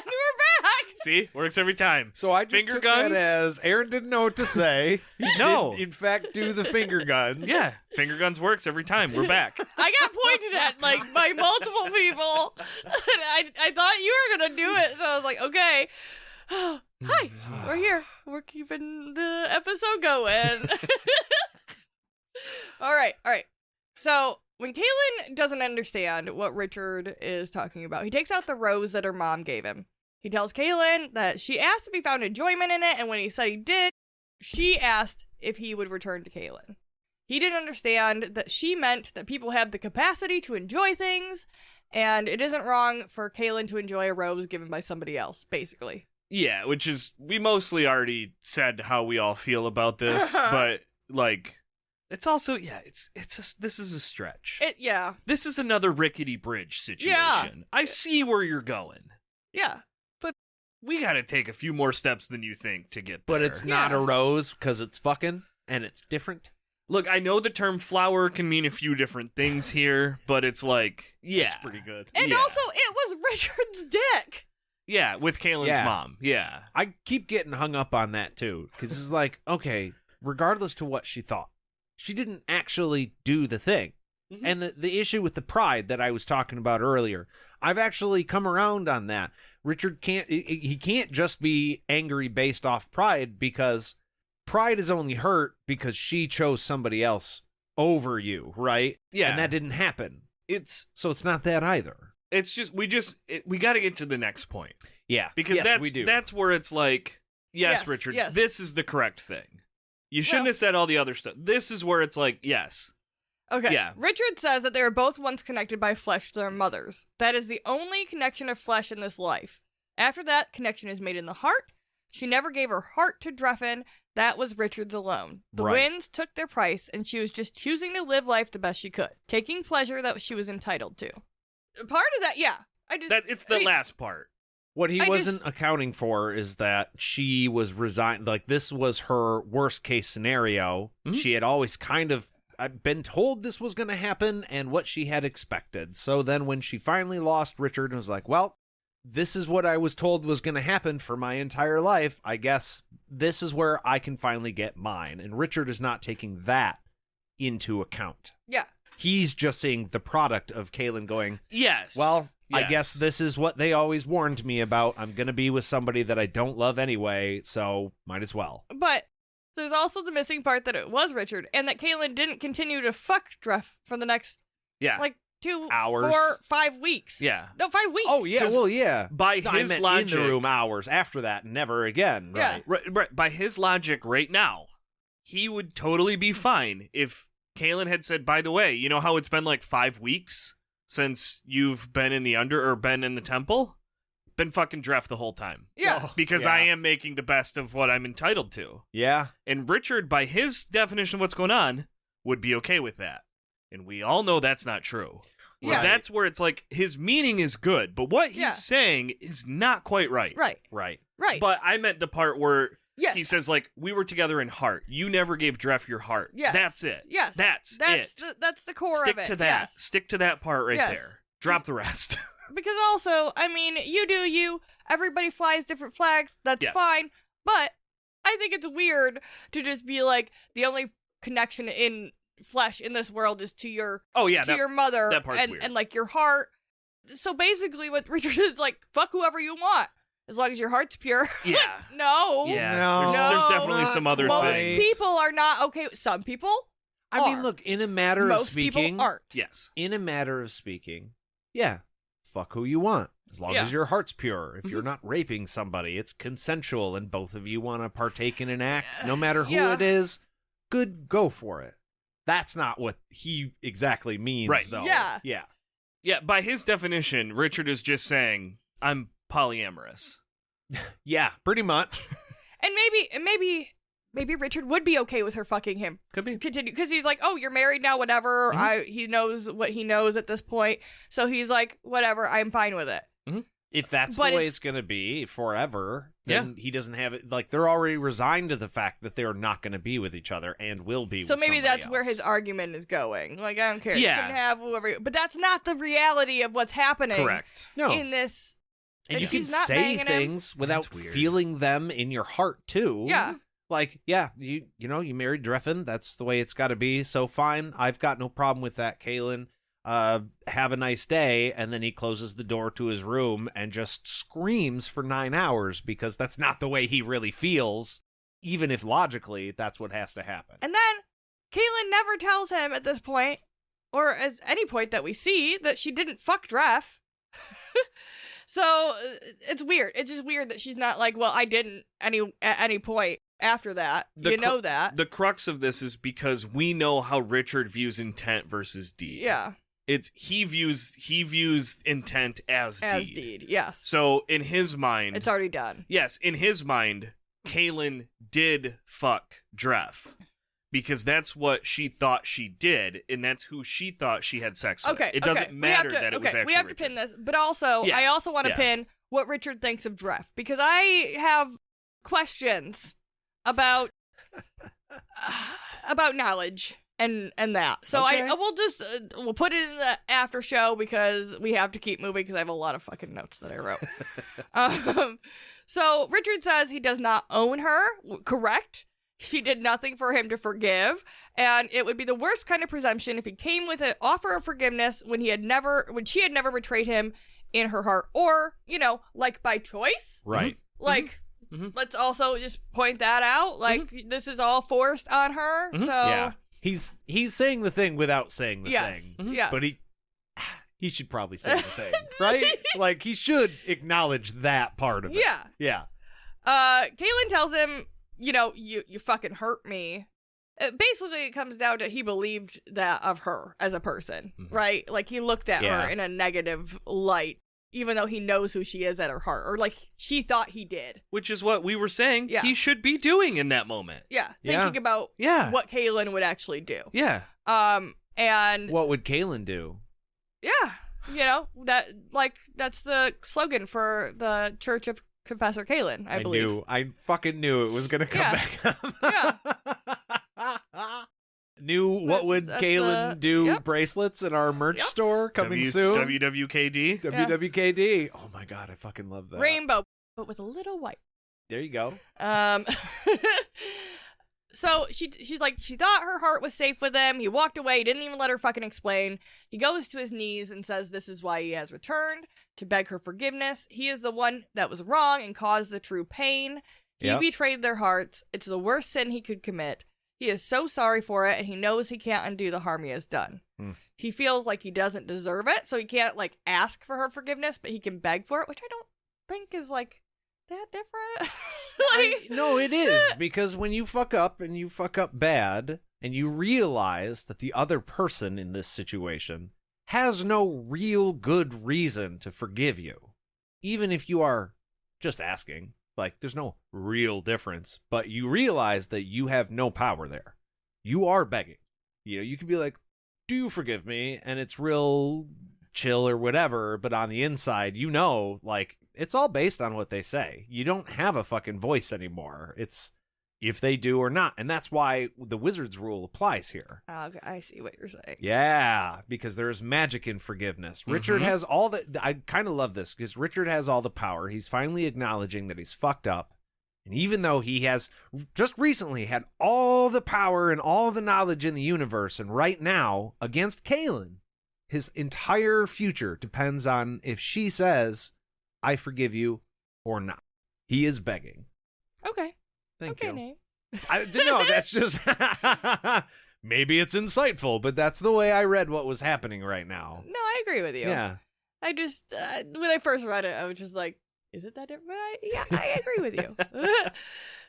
we're back. See? Works every time. So I just finger took guns that as Aaron didn't know what to say. He No. did, in fact, do the finger guns. Yeah. Finger guns works every time. We're back. I got pointed at by multiple people. I thought you were gonna do it, so I was like, okay. Hi, we're here. We're keeping the episode going. All right. So when Kahlan doesn't understand what Richard is talking about, he takes out the rose that her mom gave him. He tells Kahlan that she asked if he found enjoyment in it, and when he said he did, she asked if he would return to Kahlan. He didn't understand that she meant that people have the capacity to enjoy things, and it isn't wrong for Kahlan to enjoy a rose given by somebody else, basically. Yeah, which is, we mostly already said how we all feel about this, but, like, it's also, this is a stretch. This is another rickety bridge situation. Yeah. I see where you're going. Yeah. We gotta take a few more steps than you think to get there. But it's not a rose because it's fucking, and it's different. Look, I know the term flower can mean a few different things here, but it's like, It's pretty good. And also, it was Richard's dick. Yeah, with Kahlan's mom. Yeah. I keep getting hung up on that, too, because it's like, okay, regardless to what she thought, she didn't actually do the thing. Mm-hmm. And the issue with the pride that I was talking about earlier, I've actually come around on that. Richard can't just be angry based off pride, because pride is only hurt because she chose somebody else over you, right? Yeah. And that didn't happen. So it's not that either. It's just, we got to get to the next point. Yeah. Because we do. that's where it's like, yes, Richard, this is the correct thing. You shouldn't have said all the other stuff. This is where it's like, yes. Okay. Yeah. Richard says that they were both once connected by flesh to their mothers. That is the only connection of flesh in this life. After that, connection is made in the heart. She never gave her heart to Dreffin. That was Richard's alone. The winds took their price, and she was just choosing to live life the best she could, taking pleasure that she was entitled to. Part of that, it's the last part. What he wasn't accounting for is that she was resigned. Like, this was her worst case scenario. Mm-hmm. She had always kind of been told this was going to happen and what she had expected. So then when she finally lost Richard and was like, well, this is what I was told was going to happen for my entire life, I guess this is where I can finally get mine. And Richard is not taking that into account. Yeah. He's just seeing the product of Kahlan going, yes. Well, I guess this is what they always warned me about. I'm going to be with somebody that I don't love anyway, so might as well. But there's also the missing part that it was Richard, and that Kahlan didn't continue to fuck Dreff for the next, 2 hours, 4, 5 weeks. Yeah. No, 5 weeks. Oh, yeah, well, yeah. By his logic. In the room hours. After that, never again. Yeah. Right. By his logic right now, he would totally be fine if Kahlan had said, by the way, you know how it's been like 5 weeks since you've been in the temple? Been fucking Dreff the whole time. Yeah. Because I am making the best of what I'm entitled to. Yeah. And Richard, by his definition of what's going on, would be okay with that. And we all know that's not true. So that's where it's like, his meaning is good, but what he's saying is not quite right. Right. But I meant the part where he says, like, we were together in heart. You never gave Dreff your heart. Yes. That's it. Yes. That's it. That's the core Stick of it. to that. Yes. Stick to that part right there. Drop the rest. Because also, I mean, you do you. Everybody flies different flags. That's fine. But I think it's weird to just be like, the only connection in flesh in this world is to your your mother that part's weird. and like your heart. So basically what Richard is like, fuck whoever you want. As long as your heart's pure. Yeah. No. Yeah. There's definitely some other Most things. people are not okay. Some people I mean, look, in a matter Most of speaking. people aren't. Yes. In a matter of speaking, yeah, fuck who you want. As long as your heart's pure. If you're not raping somebody, it's consensual and both of you want to partake in an act, no matter who it is, good, go for it. That's not what he exactly means, though. Yeah. Yeah. Yeah, by his definition, Richard is just saying, I'm polyamorous. Yeah, pretty much. And maybe Richard would be okay with her fucking him. Could be. Continue, because he's like, oh, you're married now, whatever. He knows what he knows at this point. So he's like, whatever, I'm fine with it. Mm-hmm. If that's the way it's going to be forever, then he doesn't have it. Like, they're already resigned to the fact that they're not going to be with each other and will be with So maybe that's else. where his argument is going. Like, I don't care. Yeah. You can have whoever. But that's not the reality of what's happening. Correct. No. In this. And you can she's not say banging him. things without feeling them in your heart, too. Yeah. Like, yeah, you married Dreffin. That's the way it's got to be. So fine. I've got no problem with that, Kahlan. Have a nice day. And then he closes the door to his room and just screams for 9 hours because that's not the way he really feels. Even if logically that's what has to happen. And then Kahlan never tells him at this point, or at any point that we see, that she didn't fuck Dreff. So it's weird. It's just weird that she's not like, well, I didn't at any point after that. Know that. The crux of this is because we know how Richard views intent versus deed. Yeah. It's he views intent as deed. Yes. So in his mind, it's already done. Yes, in his mind, Kahlan did fuck Dreff. Because that's what she thought she did, and that's who she thought she had sex with. Okay, it doesn't matter that it was actually we have Richard. to pin this, but also, I also want to pin what Richard thinks of Dreff, because I have questions about knowledge and that. So we'll put it in the after show because we have to keep moving because I have a lot of fucking notes that I wrote. So Richard says he does not own her. Correct. She did nothing for him to forgive, and it would be the worst kind of presumption if he came with an offer of forgiveness when she had never betrayed him in her heart, or, like by choice. Right. Like, let's also just point that out. Like, this is all forced on her. So yeah, he's saying the thing without saying the thing. Yes. But he should probably say the thing, right? Like, he should acknowledge that part of it. Yeah. Yeah. Kahlan tells him, you fucking hurt me. Basically, it comes down to he believed that of her as a person, right? Like, he looked at her in a negative light, even though he knows who she is at her heart, or like she thought he did. Which is what we were saying he should be doing in that moment. Yeah, thinking about what Kahlan would actually do. Yeah. And what would Kahlan do? Yeah, that's the slogan for the Church of Confessor Kahlan, I believe. I fucking knew it was gonna come back up. What would Kahlan do? Bracelets in our merch store coming soon. WWKD. WWKD. Oh my god, I fucking love that. Rainbow, but with a little white. There you go. So she's like, she thought her heart was safe with him. He walked away. He didn't even let her fucking explain. He goes to his knees and says this is why he has returned, to beg her forgiveness. He is the one that was wrong and caused the true pain. He betrayed their hearts. It's the worst sin he could commit. He is so sorry for it, and he knows he can't undo the harm he has done. He feels like he doesn't deserve it, so he can't, like, ask for her forgiveness, but he can beg for it, which I don't think is, like, that different. No, it is, because when you fuck up and you fuck up bad, and you realize that the other person in this situation has no real good reason to forgive you, even if you are just asking, like, there's no real difference, but you realize that you have no power there. You are begging. You could be like, do you forgive me? And it's real chill or whatever, but on the inside, like, it's all based on what they say. You don't have a fucking voice anymore. It's if they do or not. And that's why the wizard's rule applies here. Okay, I see what you're saying. Yeah, because there is magic in forgiveness. Richard has all the... I kind of love this, because Richard has all the power. He's finally acknowledging that he's fucked up. And even though he has just recently had all the power and all the knowledge in the universe, and right now, against Kahlan, his entire future depends on if she says, I forgive you, or not. He is begging. Okay. Thank you. you. Nate. I don't know. That's just... Maybe it's insightful, but that's the way I read what was happening right now. No, I agree with you. Yeah. I just, when I first read it, I was just like, is it that different? I agree with you.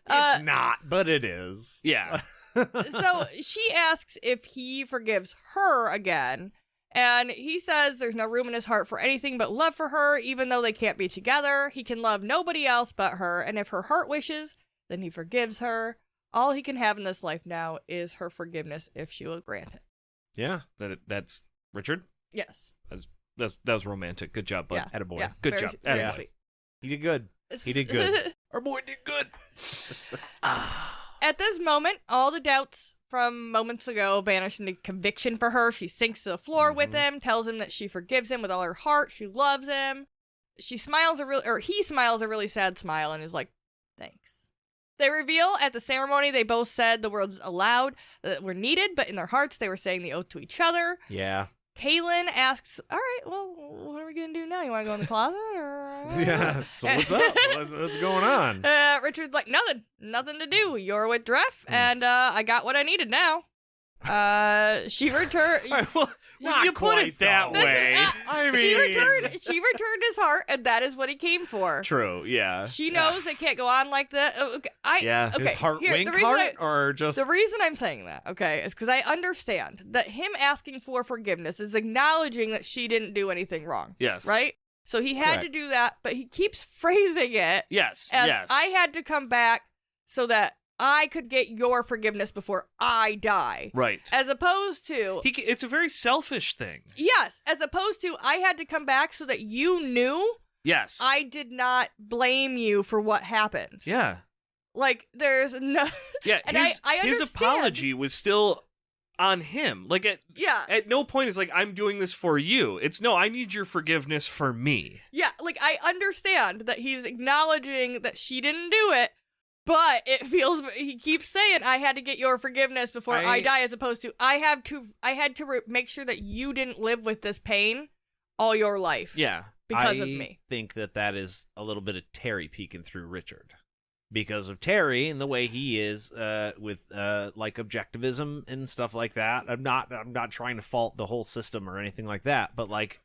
It's not, but it is. Yeah. So she asks if he forgives her again, and he says there's no room in his heart for anything but love for her, even though they can't be together. He can love nobody else but her, and if her heart wishes, then he forgives her. All he can have in this life now is her forgiveness if she will grant it. Yeah. That's Richard? Yes. That was romantic. Good job, bud. Yeah. Attaboy. Yeah. Good Very, job. very Yeah. sweet. He did good. He did good. Our boy did good. At this moment, all the doubts from moments ago vanish into conviction for her. She sinks to the floor with him, tells him that she forgives him with all her heart. She loves him. He smiles a really sad smile and is like, thanks. They reveal at the ceremony they both said the words aloud that were needed, but in their hearts they were saying the oath to each other. Yeah. Kahlan asks, all right, well, what are we going to do now? You want to go in the closet? Or... Yeah. So what's up? What's going on? Richard's like, nothing to do. You're with Dreff, and I got what I needed now. She returned. Well, you put it that way. I mean, She returned his heart, and that is what he came for. True. Yeah. She knows they can't go on like that. Yeah. Okay, his heart here, wink the reason heart, or just the reason I'm saying that, okay, is because I understand that him asking for forgiveness is acknowledging that she didn't do anything wrong. Yes. Right? So he had to do that, but he keeps phrasing it Yes. as Yes. I had to come back so that I could get your forgiveness before I die. Right. As opposed to... It's a very selfish thing. Yes, as opposed to I had to come back so that you knew Yes. I did not blame you for what happened. Yeah. Like, there's no... Yeah, And his I his understand. apology was still on him. Like at no point is like I'm doing this for you. It's no, I need your forgiveness for me. Yeah, like I understand that he's acknowledging that she didn't do it, but it feels he keeps saying I had to get your forgiveness before I die, as opposed to I had to make sure that you didn't live with this pain all your life. Yeah. Because of me. I think that is a little bit of Terry peeking through Richard. Because of Terry and the way he is with like objectivism and stuff like that. I'm not trying to fault the whole system or anything like that, but like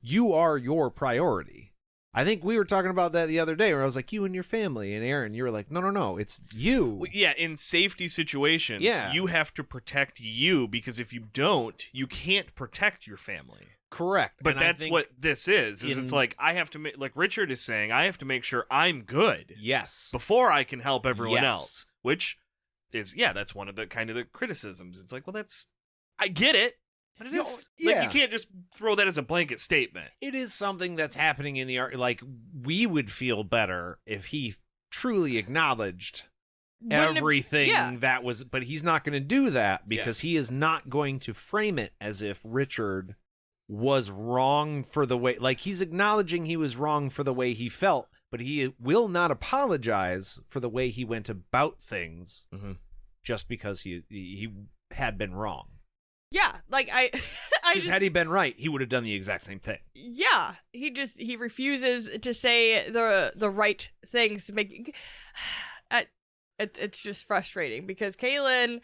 you are your priority. I think we were talking about that the other day where I was like, you and your family, and Aaron, you were like, no, it's you. Well, yeah, in safety situations, you have to protect you, because if you don't, you can't protect your family. Correct. But and that's what this is it's like I have to like Richard is saying, I have to make sure I'm good. Yes. Before I can help everyone Yes. else, which is that's one of the kind of the criticisms. It's like, well, I get it, but it is like you can't just throw that as a blanket statement. It is something that's happening in the art. Like, we would feel better if he truly acknowledged everything that was, but he's not going to do that because he is not going to frame it as if Richard was wrong for the way, like he's acknowledging he was wrong for the way he felt, but he will not apologize for the way he went about things just because he had been wrong. Yeah, like Because had he been right, he would have done the exact same thing. Yeah, he refuses to say the right things to make. It's just frustrating because Kahlan,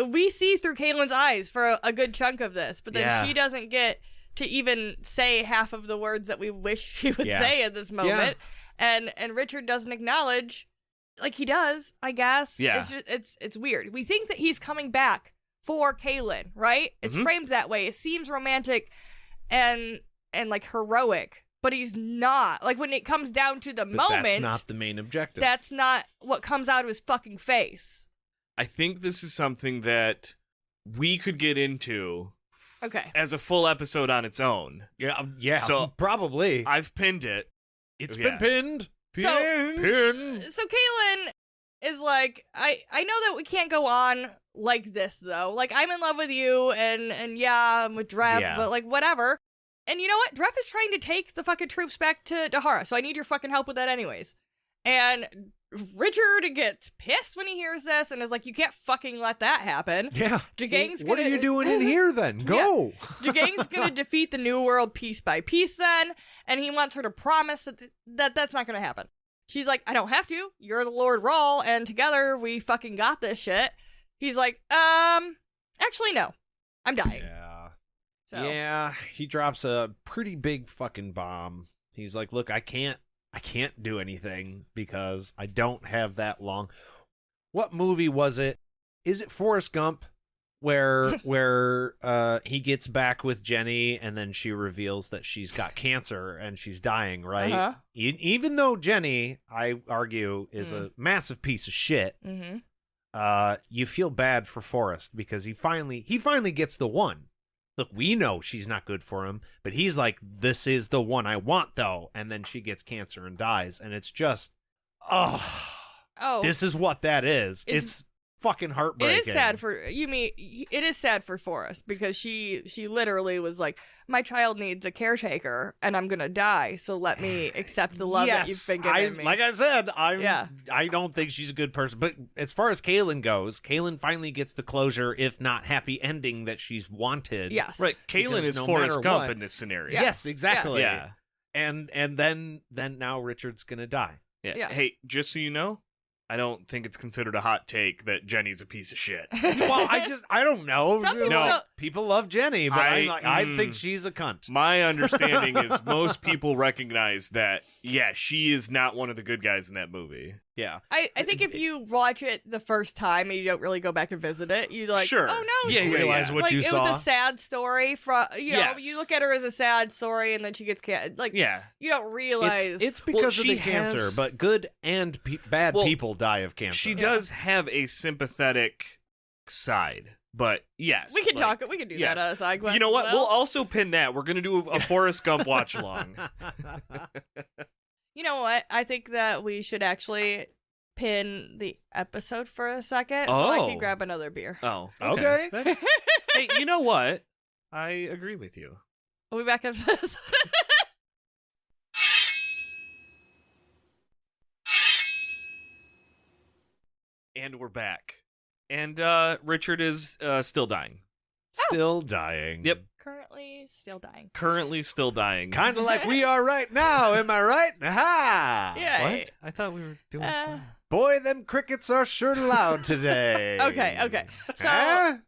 we see through Kahlan's eyes for a good chunk of this, but then she doesn't get to even say half of the words that we wish she would say at this moment, and Richard doesn't acknowledge, like he does, I guess. Yeah, it's weird. We think that he's coming back for Kahlan, right? It's framed that way. It seems romantic and like heroic, but he's not. Like when it comes down to the moment, that's not the main objective. That's not what comes out of his fucking face. I think this is something that we could get into as a full episode on its own. Yeah. So probably I've pinned it. It's been pinned. So Kahlan is like, I know that we can't go on like this though. Like I'm in love with you and I'm with Dreff, but like whatever. And you know what? Dreff is trying to take the fucking troops back to Dahara, so I need your fucking help with that anyways. And Richard gets pissed when he hears this and is like, you can't fucking let that happen. Yeah. What are you doing in here then? Go. Jagang's going to defeat the New World piece by piece then, and he wants her to promise that that's not going to happen. She's like, I don't have to. You're the Lord Rawl, and together we fucking got this shit. He's like, actually, no. I'm dying. Yeah. So. Yeah, he drops a pretty big fucking bomb. He's like, look, I can't do anything because I don't have that long. What movie was it? Is it Forrest Gump where he gets back with Jenny and then she reveals that she's got cancer and she's dying, right? Uh-huh. Even though Jenny, I argue, is a massive piece of shit, you feel bad for Forrest because he finally gets the one. Look, we know she's not good for him, but he's like, this is the one I want, though. And then she gets cancer and dies. And it's just, this is what that is. It's fucking heartbreaking. It is sad for Forrest because she literally was like, my child needs a caretaker and I'm gonna die, so let me accept the love that you've been giving me. Like I said, I don't think she's a good person. But as far as Kahlan goes, Kahlan finally gets the closure, if not happy ending, that she's wanted. Yes. Right. Kahlan is Forrest Gump in this scenario. Yes, exactly. Yeah. And then now Richard's gonna die. Yeah. Hey, just so you know, I don't think it's considered a hot take that Jenny's a piece of shit. Well, I don't know. Some people people love Jenny, but I think she's a cunt. My understanding is most people recognize that, she is not one of the good guys in that movie. Yeah. I think if you watch it the first time and you don't really go back and visit it, you're like, sure. oh no, you realize what you saw. It was a sad story from you look at her as a sad story and then she gets you don't realize it's because of the cancer, but good and bad people die of cancer. She does have a sympathetic side. But yes, we can do that as a side quest. You know what? Well. We'll also pin that. We're gonna do a Forrest Gump watch along. You know what? I think that we should actually pin the episode for a second so I can grab another beer. Oh, okay. Hey, you know what? I agree with you. Are we back up to this? And we're back. And Richard is still dying. Still dying. Yep. Currently still dying. Kind of like we are right now, am I right? Aha! Yeah. What? I thought we were doing fine. Boy, them crickets are sure loud today. Okay. So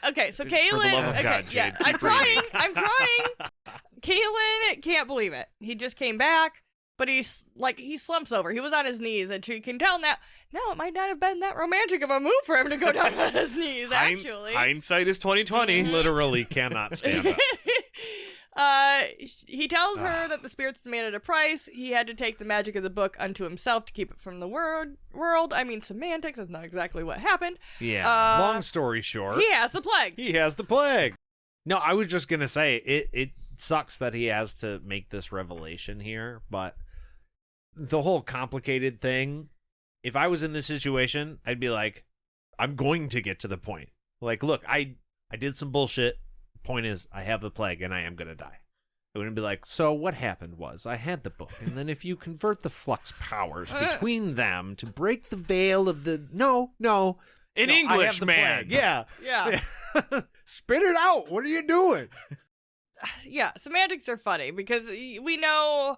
okay, so Kahlan. For the love of God, Jade, I'm trying. Kahlan can't believe it. He just came back, but he slumps over. He was on his knees, and you can tell now. No, it might not have been that romantic of a move for him to go down on his knees. Actually, hindsight is 20/20. Literally cannot stand up. He tells her that the spirits demanded a price. He had to take the magic of the book unto himself to keep it from the world. I mean, semantics is not exactly what happened. Yeah. Long story short, he has the plague. No, I was just gonna say it sucks that he has to make this revelation here, but the whole complicated thing. If I was in this situation, I'd be like, I'm going to get to the point. Like, look, I did some bullshit. Point is, I have the plague and I am going to die. It wouldn't be like, so what happened was I had the book. And then if you convert the flux powers between them to break the veil of the... No. English, man. Yeah. Spit it out. What are you doing? Yeah, semantics are funny because we know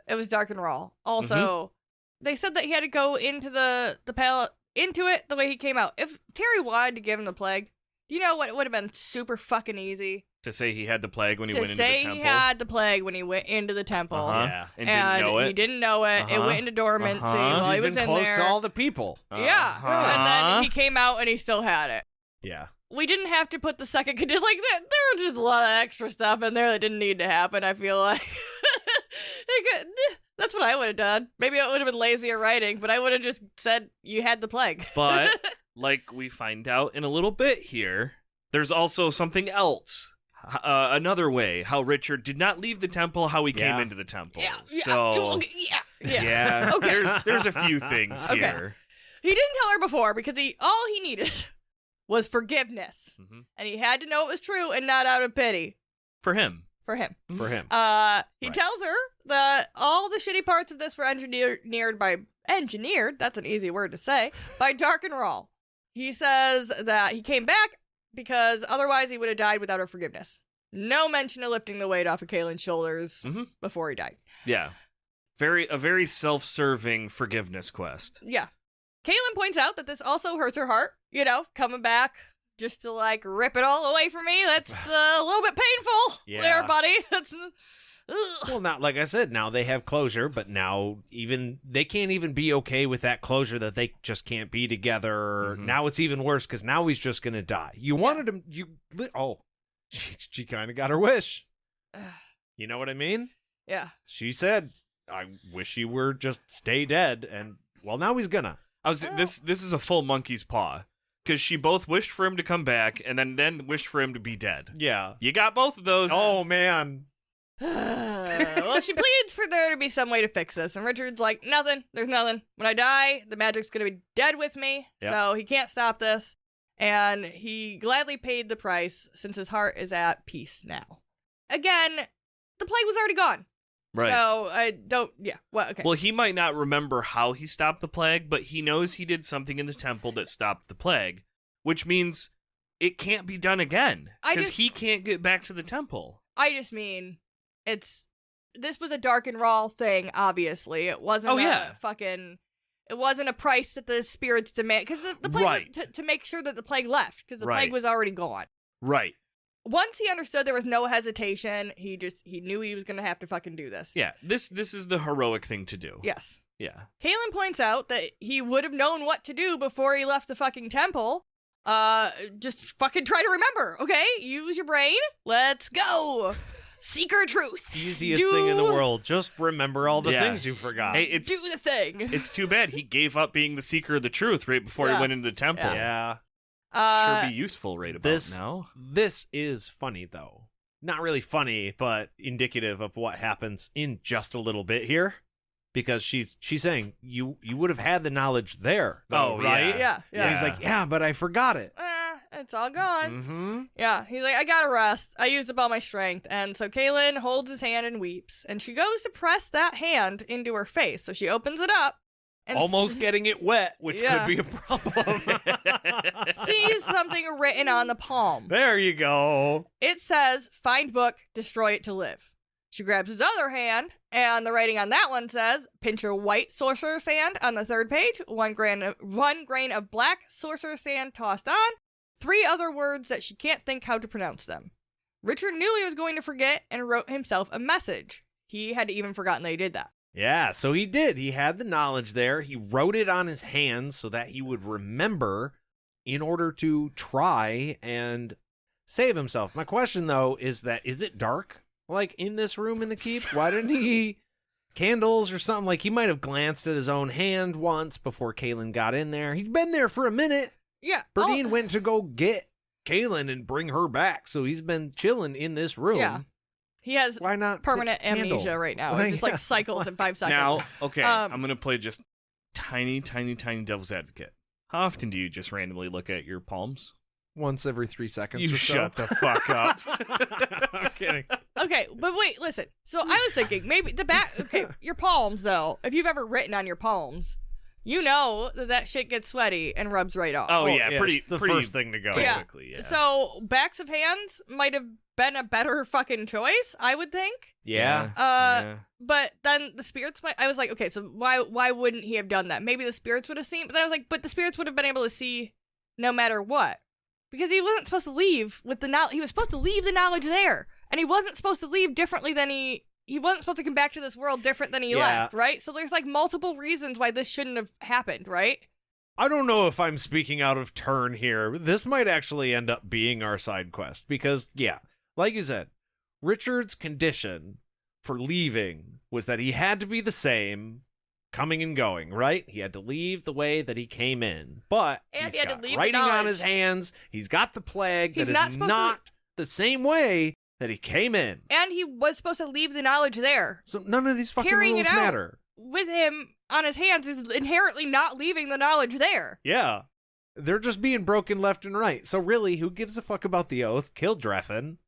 it was Dark and Raw. Also, they said that he had to go into the palette, into it the way he came out. If Terry wanted to give him the plague, do you know what? It would have been super fucking easy. To say he had the plague when he went into the temple? To say he had the plague when he went into the temple. Yeah. And didn't know it? He didn't know it. It went into dormancy while he was in close there. to all the people. Yeah. And then he came out and he still had it. Yeah. We didn't have to put the second condition like that. There was just a lot of extra stuff in there that didn't need to happen, I feel like. That's what I would have done. Maybe it would have been lazier writing, but I would have just said you had the plague. But, like we find out in a little bit here, there's also something else. Another way how Richard did not leave the temple, how he came into the temple. So, yeah. Okay. There's a few things here. He didn't tell her before because all he needed was forgiveness. And he had to know it was true and not out of pity. For him. He Right. tells her all the shitty parts of this were engineered, that's an easy word to say, by Dark and Rawl. He says that he came back because otherwise he would have died without her forgiveness. No mention of lifting the weight off of Kahlan's shoulders before he died. Yeah. A very self-serving forgiveness quest. Yeah. Kahlan points out that this also hurts her heart, coming back just to, like, rip it all away from me. That's a little bit painful there, buddy. That's... Well, not like I said, now they have closure, but now they can't even be okay with that closure that they just can't be together. Now it's even worse because now he's just going to die. You wanted him, she kind of got her wish. You know what I mean? Yeah. She said, I wish he were just stay dead, and, well, now he's gonna. This is a full monkey's paw. Because she both wished for him to come back and then wished for him to be dead. Yeah. You got both of those. Oh, man. Well, she pleads for there to be some way to fix this, and Richard's like, nothing. There's nothing. When I die, the magic's going to be dead with me, so he can't stop this. And he gladly paid the price since his heart is at peace now. Again, the plague was already gone. Right. So I don't, okay. Well, he might not remember how he stopped the plague, but he knows he did something in the temple that stopped the plague, which means it can't be done again because he can't get back to the temple. I just mean, this was a Dark and Rawl thing, obviously. It wasn't it wasn't a price that the spirits demand, because the plague, to make sure that the plague left, because the plague was already gone. Right. Once he understood there was no hesitation, he knew he was going to have to fucking do this. Yeah, this is the heroic thing to do. Yes. Yeah. Kahlan points out that he would have known what to do before he left the fucking temple. Just fucking try to remember, okay? Use your brain. Let's go. Seeker truth. Easiest thing in the world. Just remember all the things you forgot. Hey, do the thing. It's too bad he gave up being the seeker of the truth right before he went into the temple. Yeah. Sure be useful right about now. This is funny, though. Not really funny, but indicative of what happens in just a little bit here. Because she's saying, you would have had the knowledge there, though, right? Yeah. And he's like, yeah, but I forgot it. It's all gone. Mm-hmm. Yeah, he's like, I gotta rest. I used up all my strength. And so Kahlan holds his hand and weeps. And she goes to press that hand into her face. So she opens it up. And almost getting it wet, which could be a problem. Sees something written on the palm. There you go. It says, find book, destroy it to live. She grabs his other hand, and the writing on that one says, pinch your white sorcerer sand on the third page, 1 grain of black sorcerer sand tossed on, 3 other words that she can't think how to pronounce them. Richard knew he was going to forget and wrote himself a message. He had even forgotten that he did that. Yeah, so he did. He had the knowledge there. He wrote it on his hands so that he would remember in order to try and save himself. My question, though, is it dark? Like, in this room in the keep? Why didn't he... Candles or something? Like, he might have glanced at his own hand once before Kahlan got in there. He's been there for a minute. Yeah. Berdine went to go get Kahlan and bring her back, so he's been chilling in this room. Yeah. He has Why not permanent amnesia right now. It just, like, cycles in 5 seconds. Now, okay, I'm going to play just tiny devil's advocate. How often do you just randomly look at your palms? Once every 3 seconds You or so. shut the fuck up. I'm kidding. Okay, but wait, listen. So I was thinking, maybe the back... Okay, your palms, though. If you've ever written on your palms, you know that shit gets sweaty and rubs right off. Oh, yeah, it's the first thing to go. Yeah. Quickly, yeah. So backs of hands might have been a better fucking choice, I would think. Yeah. But then the spirits might... I was like, okay, so why wouldn't he have done that? Maybe the spirits would have seen... But then I was like, but the spirits would have been able to see no matter what. Because he wasn't supposed to leave with the knowledge. He was supposed to leave the knowledge there. And he wasn't supposed to leave differently than he wasn't supposed to come back to this world different than he left, right? So there's like multiple reasons why this shouldn't have happened, right? I don't know if I'm speaking out of turn here. This might actually end up being our side quest. Because, yeah, like you said, Richard's condition for leaving was that he had to be the same coming and going, right? He had to leave the way that he came in. But and he's he had got to leave writing the on his hands. He's got the plague He's that not is supposed not the same way that he came in. And he was supposed to leave the knowledge there. So none of these fucking Carrying rules it out matter. with him on his hands is inherently not leaving the knowledge there. Yeah. They're just being broken left and right. So really, who gives a fuck about the oath? Kill Dreffin.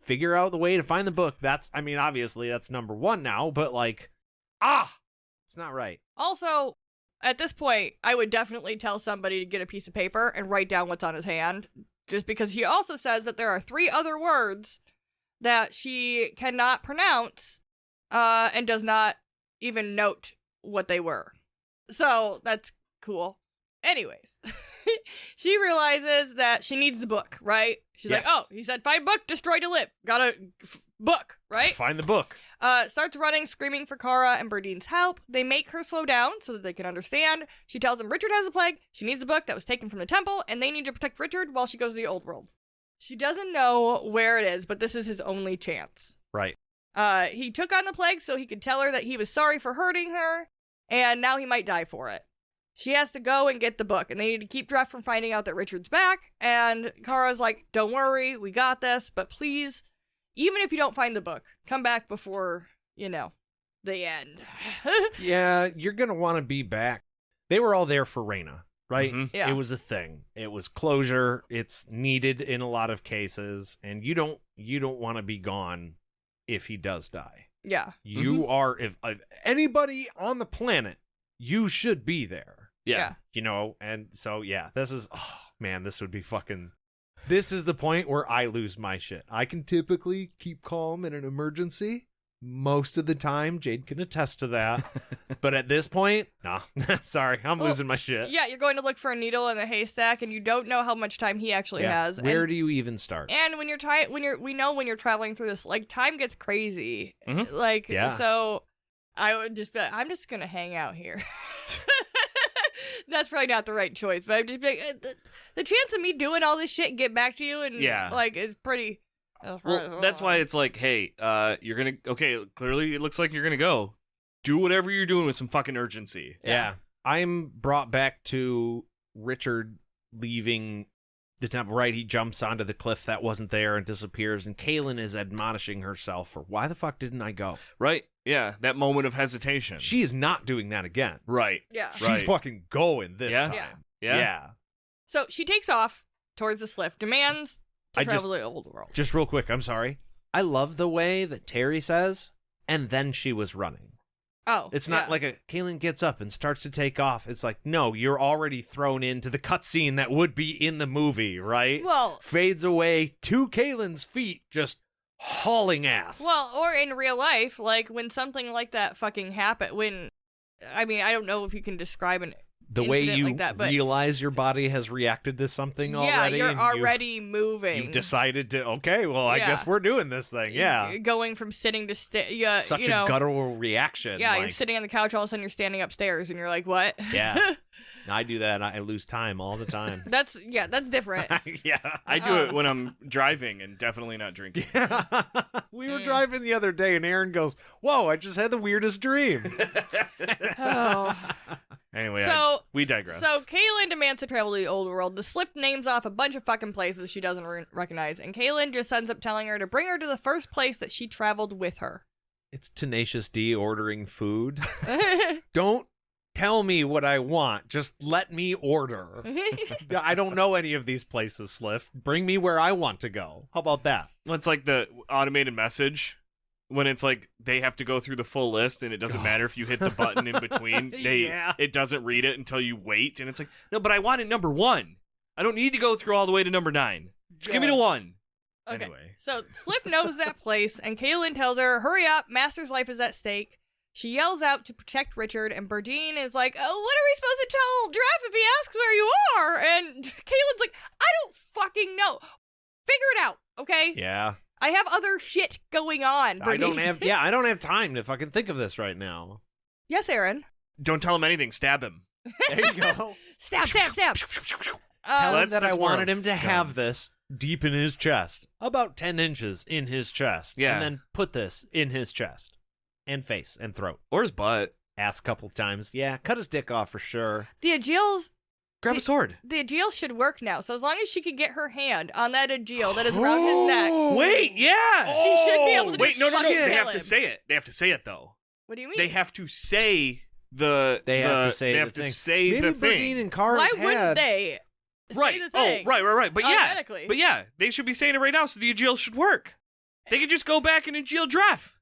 figure out the way to find the book. Obviously that's number one now, but like, it's not right. Also, at this point, I would definitely tell somebody to get a piece of paper and write down what's on his hand, just because he also says that there are 3 other words that she cannot pronounce, and does not even note what they were. So that's cool. Anyways, she realizes that she needs the book, right? She's like, oh, he said find book, destroy to live. Gotta book, right? Find the book. Starts running, screaming for Kara and Berdine's help. They make her slow down so that they can understand. She tells them Richard has a plague, she needs the book that was taken from the temple, and they need to protect Richard while she goes to the old world. She doesn't know where it is, but this is his only chance. Right. He took on the plague so he could tell her that he was sorry for hurting her, and now he might die for it. She has to go and get the book, and they need to keep Dreff from finding out that Richard's back, and Kara's like, don't worry, we got this, but please, even if you don't find the book, come back before, the end. Yeah, you're going to want to be back. They were all there for Reyna, right? Mm-hmm. Yeah. It was a thing. It was closure. It's needed in a lot of cases, and you don't want to be gone if he does die. Yeah. You are, if anybody on the planet, you should be there. Yeah. And so, yeah, this is, this would be fucking, this is the point where I lose my shit. I can typically keep calm in an emergency. Most of the time, Jade can attest to that. But at this point, nah, sorry, I'm losing my shit. Yeah, you're going to look for a needle in a haystack, and you don't know how much time he actually has. Where do you even start? And when you're we know when you're traveling through this, like, time gets crazy. Mhm. Like, Yeah. So I would just be like, I'm just gonna hang out here. That's probably not the right choice, but I'm just be like, the chance of me doing all this shit and get back to you and like is pretty. Well, that's why it's like, hey, you're gonna clearly it looks like you're gonna go. Do whatever you're doing with some fucking urgency. Yeah. I'm brought back to Richard leaving the temple, right? He jumps onto the cliff that wasn't there and disappears, and Kahlan is admonishing herself for, why the fuck didn't I go? Right. Yeah. That moment of hesitation. She is not doing that again. Right. Yeah. She's Right. fucking going this Yeah? time. Yeah. So she takes off towards the cliff, demands to travel to the old world. Just real quick, I'm sorry. I love the way that Terry says, and then she was running. Oh, It's not like Kahlan gets up and starts to take off. It's like, no, you're already thrown into the cutscene that would be in the movie, right? Well, Fades away to Kahlan's feet, just hauling ass. or in real life, like when something like that fucking happened. I don't know if you can describe an the way incident you like that, but realize your body has reacted to something already. yeah, you're and already moving. You've decided to, okay, well, I guess we're doing this thing. Yeah. Going from sitting to Such a guttural reaction. Yeah, like, you're sitting on the couch, all of a sudden you're standing upstairs, and you're like, what? Yeah. I do that, and I lose time all the time. That's different. Yeah. I do it when I'm driving and definitely not drinking. We were driving the other day, and Aaron goes, whoa, I just had the weirdest dream. Oh. Anyway, we digress. So Kahlan demands to travel to the old world. The slip names off a bunch of fucking places she doesn't recognize, and Kahlan just ends up telling her to bring her to the first place that she traveled with her. It's Tenacious D ordering food. Don't tell me what I want. Just let me order. I don't know any of these places, Sliff. Bring me where I want to go. How about that? Well, it's like the automated message when it's like they have to go through the full list and it doesn't matter if you hit the button in between. It doesn't read it until you wait, and it's like, no, but I wanted number 1. I don't need to go through all the way to number 9. Just give me the 1. Okay. Anyway. So Sliff knows that place, and Kahlan tells her, hurry up, Master's life is at stake. She yells out to protect Richard, and Berdine is like, oh, what are we supposed to tell Dreff if he asks where you are? And Kahlan's like, I don't fucking know. Figure it out, okay? Yeah. I have other shit going on, Berdine. I don't have time to fucking think of this right now. Yes, Aaron. Don't tell him anything. Stab him. There you go. Stab. Tell him that I wanted him to have this deep in his chest. About 10 inches in his chest. Yeah. And then put this in his chest. And face and throat. Or his butt. Ass a couple times. Yeah, cut his dick off for sure. The Agiles... Grab a sword. The Agiel should work now, so as long as she can get her hand on that Agiel that is around his neck... Wait, yeah! She should be able to Wait, no. fucking They kill have to him. say it. They have to say it, though. What do you mean? They have to say the They have to say the thing. Maybe the Berdine thing. and Cars Why had... wouldn't they say Right. the thing? Oh, right. But automatically? yeah, they should be saying it right now, so the Agiel should work. They could just go back and unjail Dreff.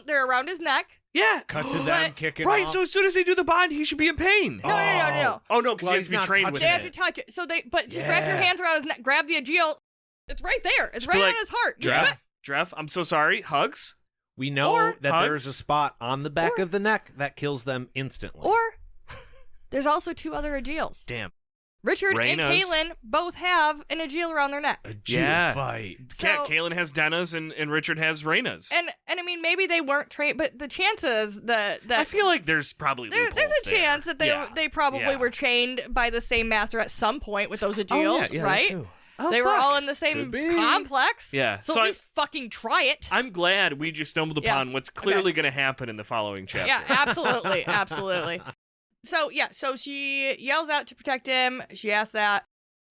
They're around his neck. Yeah. Cut to them kicking Right, off. so as soon as they do the bond, he should be in pain. No. Oh, no, because Well, he has to be he's not trained with They have it. to touch it. So just wrap your hands around his neck, grab the Agile. It's right there. It's right on his heart. Dreff, I'm so sorry. Hugs. We know Or that hugs. there's a spot on the back of the neck that kills them instantly. Or there's also 2 other Agiles. Damn. Richard Rhaena's. and Kahlan both have an Agile around their neck. Yeah. fight. So, Kahlan has Denna's and Richard has Rhaena's. and I mean, maybe they weren't trained, but the chances that I feel like there's probably there's a chance that they probably Yeah. were trained by the same master at some point with those Agiles, right? Oh, They were fuck. all in the same Could be. complex. Yeah. So, So at least fucking try it. I'm glad we just stumbled upon what's clearly going to happen in the following chapter. Yeah, absolutely. Absolutely. So she yells out to protect him. She asks that.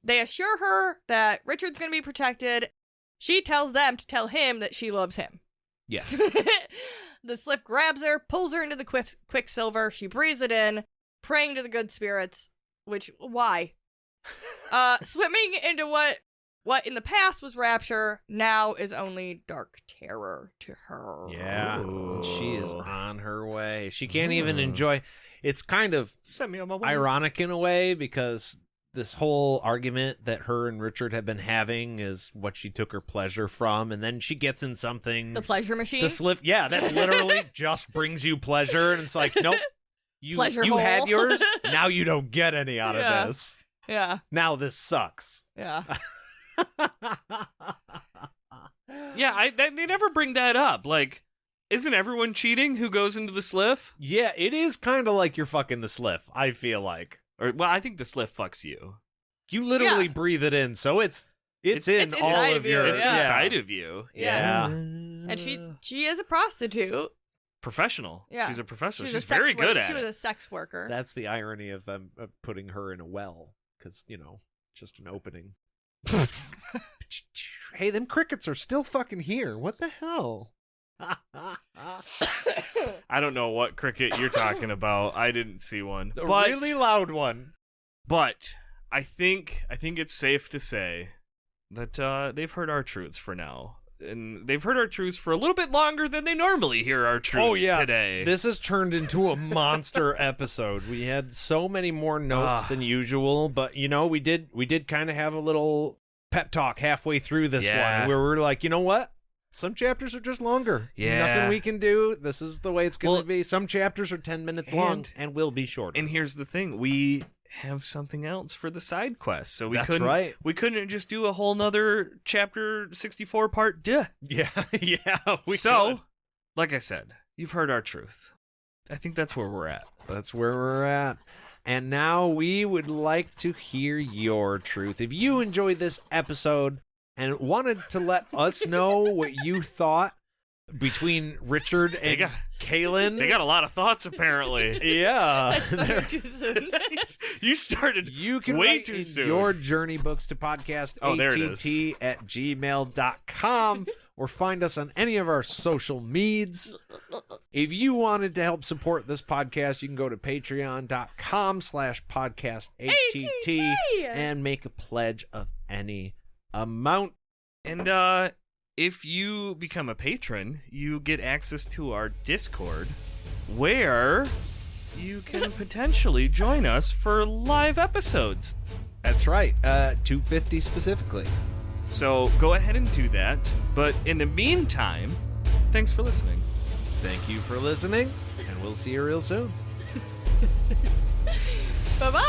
They assure her that Richard's going to be protected. She tells them to tell him that she loves him. Yes. The Sliff grabs her, pulls her into the quicksilver. She breathes it in, praying to the good spirits. Why? Swimming into what in the past was rapture, now is only dark terror to her. Yeah. Ooh. She is on her way. She can't even enjoy. It's kind of Send me on my way. ironic in a way because this whole argument that her and Richard have been having is what she took her pleasure from, and then she gets in something. The pleasure machine. The Sliff, yeah, that literally just brings you pleasure, and it's like, nope, you Pleasure had hole. yours, now you don't get any out Yeah. of this. Yeah. Now this sucks. Yeah. Yeah, they never bring that up. Like, isn't everyone cheating who goes into the Sliff? Yeah, it is kind of like you're fucking the Sliff, I feel like. Well, I think the Sliff fucks you. You literally Yeah. breathe it in, so it's in It's all inside of of you, your. It's yeah. inside of you. Yeah. Yeah. And she is a prostitute. Professional. Yeah. She's a professional. She was She's a sex very good worker. at She was it. a sex worker. That's the irony of them putting her in a well, because, just an opening. Hey, them crickets are still fucking here. What the hell? I don't know what cricket you're talking about. I didn't see one. A But, really loud one. but I think it's safe to say that they've heard our truths for now. And they've heard our truths for a little bit longer than they normally hear our truths today. This has turned into a monster episode. We had so many more notes than usual, but we did kind of have a little pep talk halfway through this one where we're like, you know what? Some chapters are just longer. Yeah. Nothing we can do. This is the way it's going to be. Some chapters are 10 minutes long and will be shorter. And here's the thing. We have something else for the side quest. So we That's couldn't right. we couldn't just do a whole nother chapter 64 part duh. Yeah. So, like I said, you've heard our truth. I think that's where we're at. That's where we're at. And now we would like to hear your truth. If you enjoyed this episode and wanted to let us know what you thought between Richard and Kahlan. They got a lot of thoughts, apparently. Yeah. I started too soon. You started You can way write too in soon. your journey books to podcast there it is. att@gmail.com or find us on any of our social medias. If you wanted to help support this podcast, you can go to patreon.com/podcastatt and make a pledge of any amount. And if you become a patron, you get access to our Discord, where you can potentially join us for live episodes. That's right, 250 specifically. So go ahead and do that. But in the meantime, thanks for listening. Thank you for listening, and we'll see you real soon. Bye-bye.